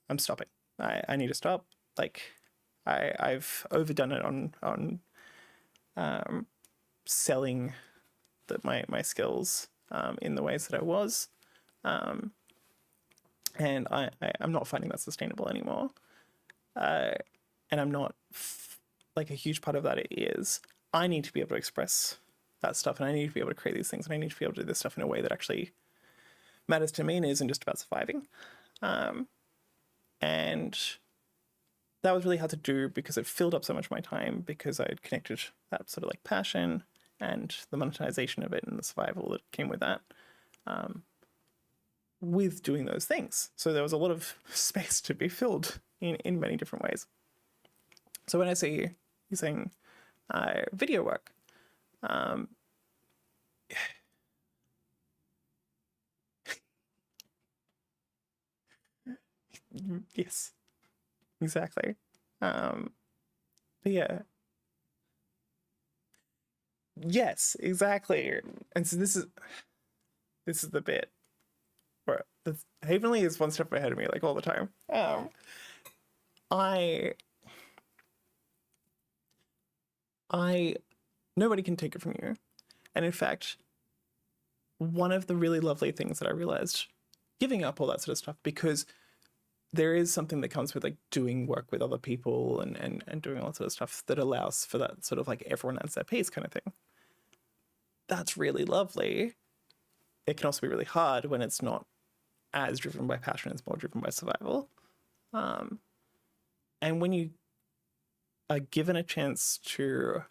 I'm stopping. I need to stop. Like I've overdone it on selling my skills in the ways that I was. And I'm not finding that sustainable anymore. And I'm not like a huge part of that is I need to be able to express that stuff, and I need to be able to create these things, and I need to be able to do this stuff in a way that actually matters to me and isn't just about surviving. And that was really hard to do because it filled up so much of my time, because I had connected that sort of like passion and the monetization of it and the survival that came with that with doing those things. So there was a lot of space to be filled in many different ways. So when I see you saying video work, yes, exactly. But yeah, Yes, exactly. And so this is the bit where the Havenly is one step ahead of me, like all the time. I I nobody can take it from you. And in fact, one of the really lovely things that I realized giving up all that sort of stuff, because there is something that comes with like doing work with other people and doing all that sort of stuff that allows for that sort of like everyone has their pace kind of thing. That's really lovely. It can also be really hard when it's not as driven by passion, it's more driven by survival. And when you are given a chance to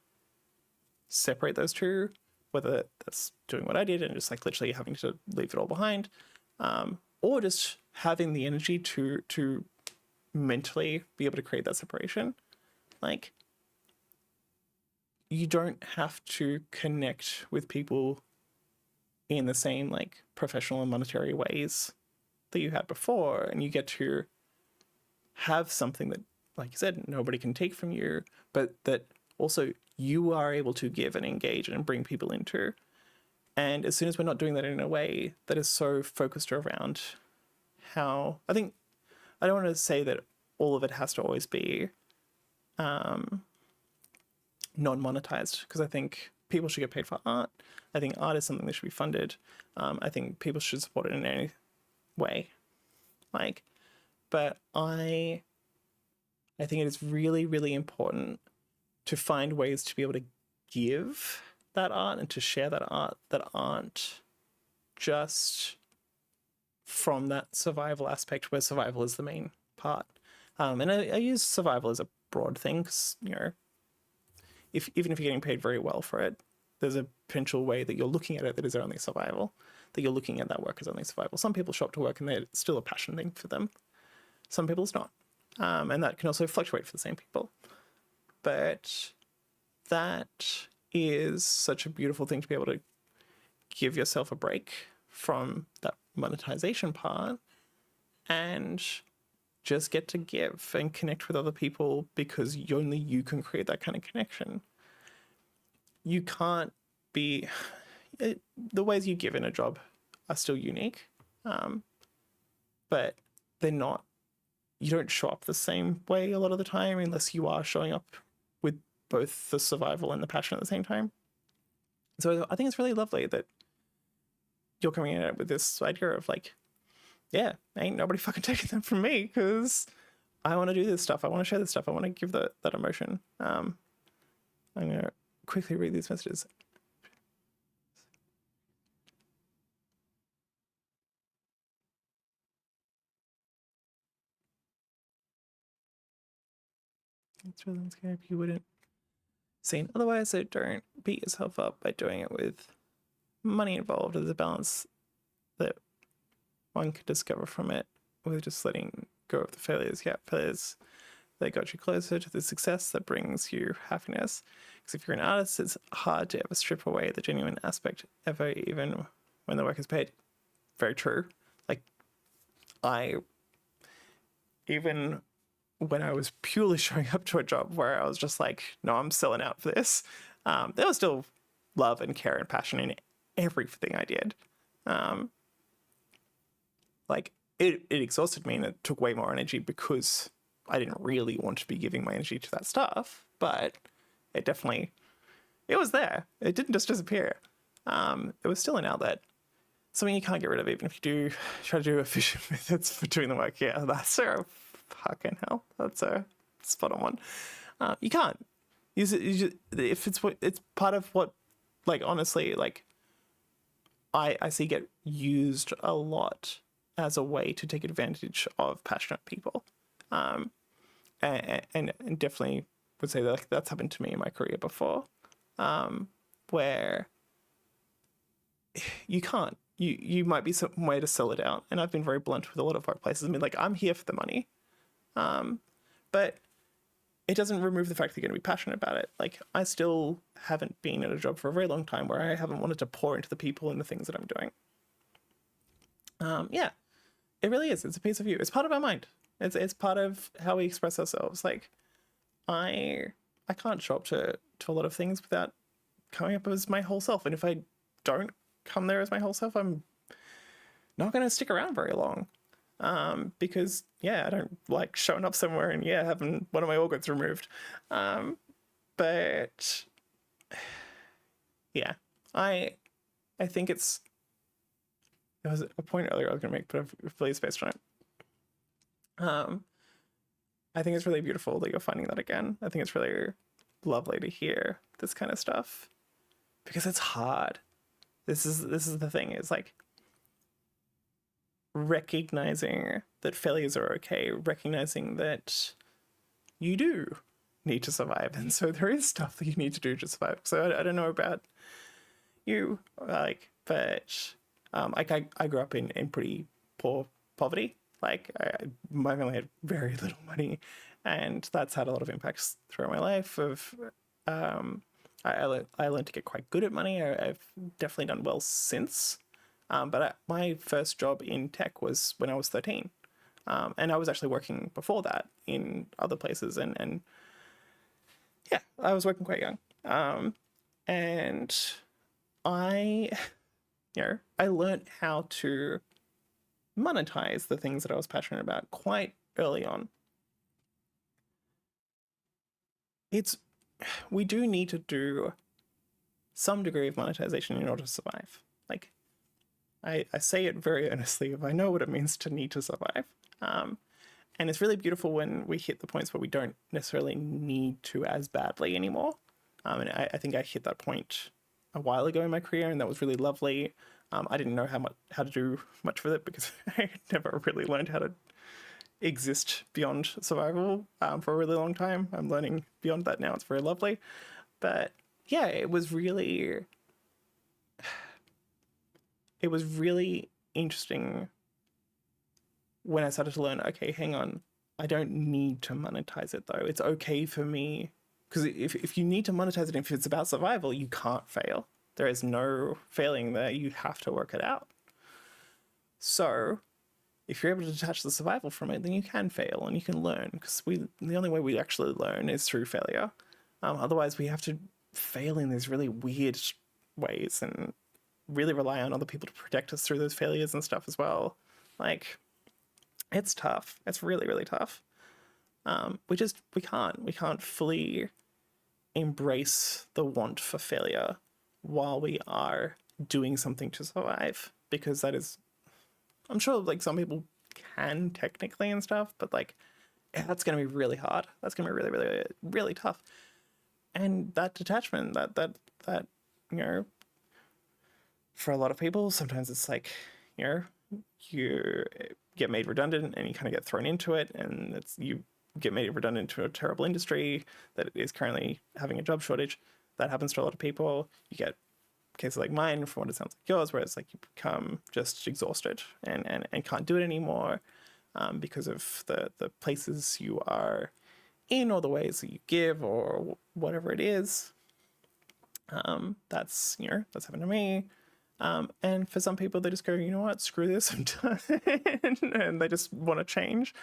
separate those two, whether that's doing what I did and just like literally having to leave it all behind, or just having the energy to mentally be able to create that separation, like you don't have to connect with people in the same like professional and monetary ways that you had before, and you get to have something that, like you said, nobody can take from you, but that also you are able to give and engage and bring people into. And as soon as we're not doing that in a way that is so focused around how, I think, I don't want to say that all of it has to always be non-monetized, because I think people should get paid for art. I think art is something that should be funded. I think people should support it in any way. Like, but I think it is really, really important to find ways to be able to give that art and to share that art that aren't just from that survival aspect where survival is the main part. And I use survival as a broad thing because, you know, even if you're getting paid very well for it, there's a potential way that you're looking at it that is only survival, that you're looking at that work as only survival. Some people show up to work and they're still a passion thing for them. Some people it's not. And that can also fluctuate for the same people. But that is such a beautiful thing to be able to give yourself a break from that monetization part and just get to give and connect with other people, because only you can create that kind of connection. You can't be... the ways you give in a job are still unique, but they're not... You don't show up the same way a lot of the time unless you are showing up with both the survival and the passion at the same time. So I think it's really lovely that you're coming in with this idea of like, yeah, ain't nobody fucking taking them from me, because I want to do this stuff. I want to share this stuff. I want to give that emotion. I'm going to quickly read these messages. It's really scary if you wouldn't seen otherwise, so don't beat yourself up by doing it with money involved. There's a balance that one could discover from it with just letting go of the failures. Yeah, failures that got you closer to the success that brings you happiness. Because if you're an artist, it's hard to ever strip away the genuine aspect ever, even when the work is paid. Very true. Like, even when I was purely showing up to a job where I was just like, no, I'm selling out for this, there was still love and care and passion in everything I did. Like, it exhausted me and it took way more energy because I didn't really want to be giving my energy to that stuff, but it was there. It didn't just disappear. It was still an outlet. Something you can't get rid of, even if you do try to do efficient methods for doing the work. Yeah, that's a fucking hell. That's a spot on one. You can't use it. If it's part of what, like, honestly, like, I see get used a lot as a way to take advantage of passionate people. And definitely would say that, like, that's happened to me in my career before, where you can't. You might be some way to sell it out, and I've been very blunt with a lot of workplaces. I mean, like, I'm here for the money, but it doesn't remove the fact that you're going to be passionate about it. Like, I still haven't been at a job for a very long time where I haven't wanted to pour into the people and the things that I'm doing. Yeah, it really is. It's a piece of you. It's part of our mind. It's part of how we express ourselves. Like, I can't show up to a lot of things without coming up as my whole self. And if I don't come there as my whole self, I'm not going to stick around very long. Because I don't like showing up somewhere and having one of my organs removed. But yeah, I think there was a point earlier I was going to make, but I've completely spaced on it. I think it's really beautiful that you're finding that again. I think it's really lovely to hear this kind of stuff because it's hard. This is the thing. It's like recognizing that failures are okay, recognizing that you do need to survive, and so there is stuff that you need to do to survive. So I don't know about you, but I grew up in pretty poor poverty. My family had very little money, and that's had a lot of impacts throughout my life. I learned to get quite good at money. I've definitely done well since. But my first job in tech was when I was 13. And I was actually working before that in other places. And I was working quite young. And I, I learned how to monetize the things that I was passionate about quite early on. We do need to do some degree of monetization in order to survive. I say it very earnestly if I know what it means to need to survive. And it's really beautiful when we hit the points where we don't necessarily need to as badly anymore. And I think I hit that point a while ago in my career, and that was really lovely. I didn't know how to do much with it because I never really learned how to exist beyond survival for a really long time. I'm learning beyond that now. It's very lovely. But it was really interesting when I started to learn, okay, hang on, I don't need to monetize it though. It's okay for me, because if you need to monetize it, if it's about survival, you can't fail. There is no failing there. You have to work it out. So if you're able to detach the survival from it, then you can fail and you can learn, because the only way we actually learn is through failure. Otherwise, we have to fail in these really weird ways and really rely on other people to protect us through those failures and stuff as well. It's tough. It's really, really tough. We can't fully embrace the want for failure while we are doing something to survive, because that is, I'm sure some people can technically and stuff, but that's going to be really hard. That's going to be really, really, really tough. And that detachment, that for a lot of people, sometimes it's you get made redundant and you kind of get thrown into it, and you get made redundant to a terrible industry that is currently having a job shortage. That happens to a lot of people. You get cases like mine, from what it sounds like yours, where it's you become just exhausted and can't do it anymore because of the places you are in, or the ways that you give, or whatever it is. That's happened to me. And for some people, they just go, you know what, screw this, I'm done. And they just want to change.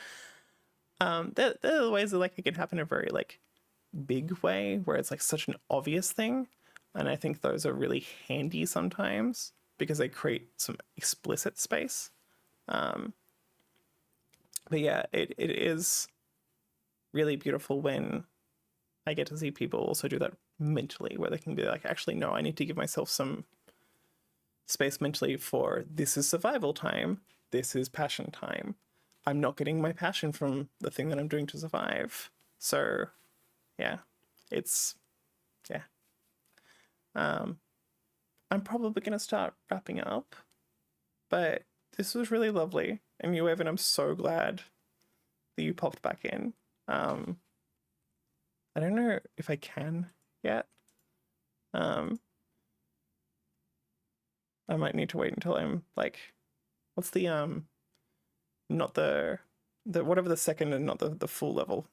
There are the ways that it can happen in a very big way, where it's such an obvious thing. And I think those are really handy sometimes because they create some explicit space. But it is really beautiful when I get to see people also do that mentally, where they can be actually, no, I need to give myself some space mentally for, this is survival time, this is passion time. I'm not getting my passion from the thing that I'm doing to survive. So it's I'm probably gonna start wrapping up, but this was really lovely. And you, Evan, I'm so glad that you popped back in. I don't know if I can yet. I might need to wait until I'm what's the not the whatever the second and not the full level.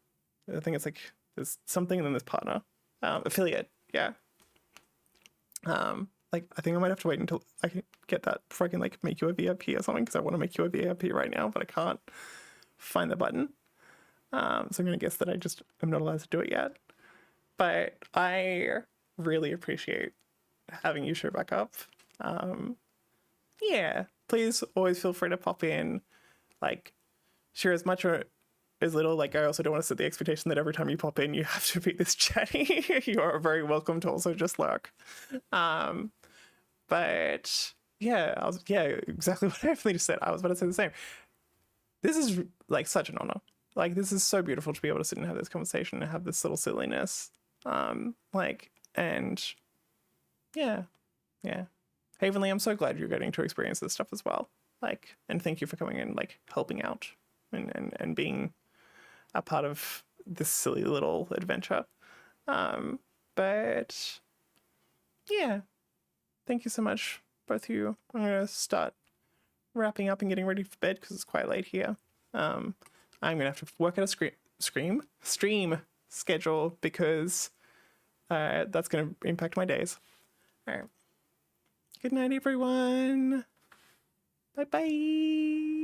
I think it's there's something and then there's partner. Affiliate, yeah. I think I might have to wait until I can get that before I can make you a VIP or something, because I want to make you a VIP right now, but I can't find the button. So I'm gonna guess that I'm not allowed to do it yet. But I really appreciate having you show back up. Yeah, please always feel free to pop in, like share as much or as little. Like I also don't want to set the expectation that every time you pop in you have to be this chatty. You are very welcome to also just lurk. But yeah, exactly what Anthony just said. I was about to say the same. This is like such an honor. Like this is so beautiful to be able to sit and have this conversation and have this little silliness. Like and yeah, yeah. Havenly, I'm so glad you're getting to experience this stuff as well. Like, and thank you for coming in, like helping out and being a part of this silly little adventure. But yeah, thank you so much, both of you. I'm gonna start wrapping up and getting ready for bed because it's quite late here. I'm gonna have to work out a stream schedule because that's gonna impact my days. All right. Good night, everyone. Bye bye.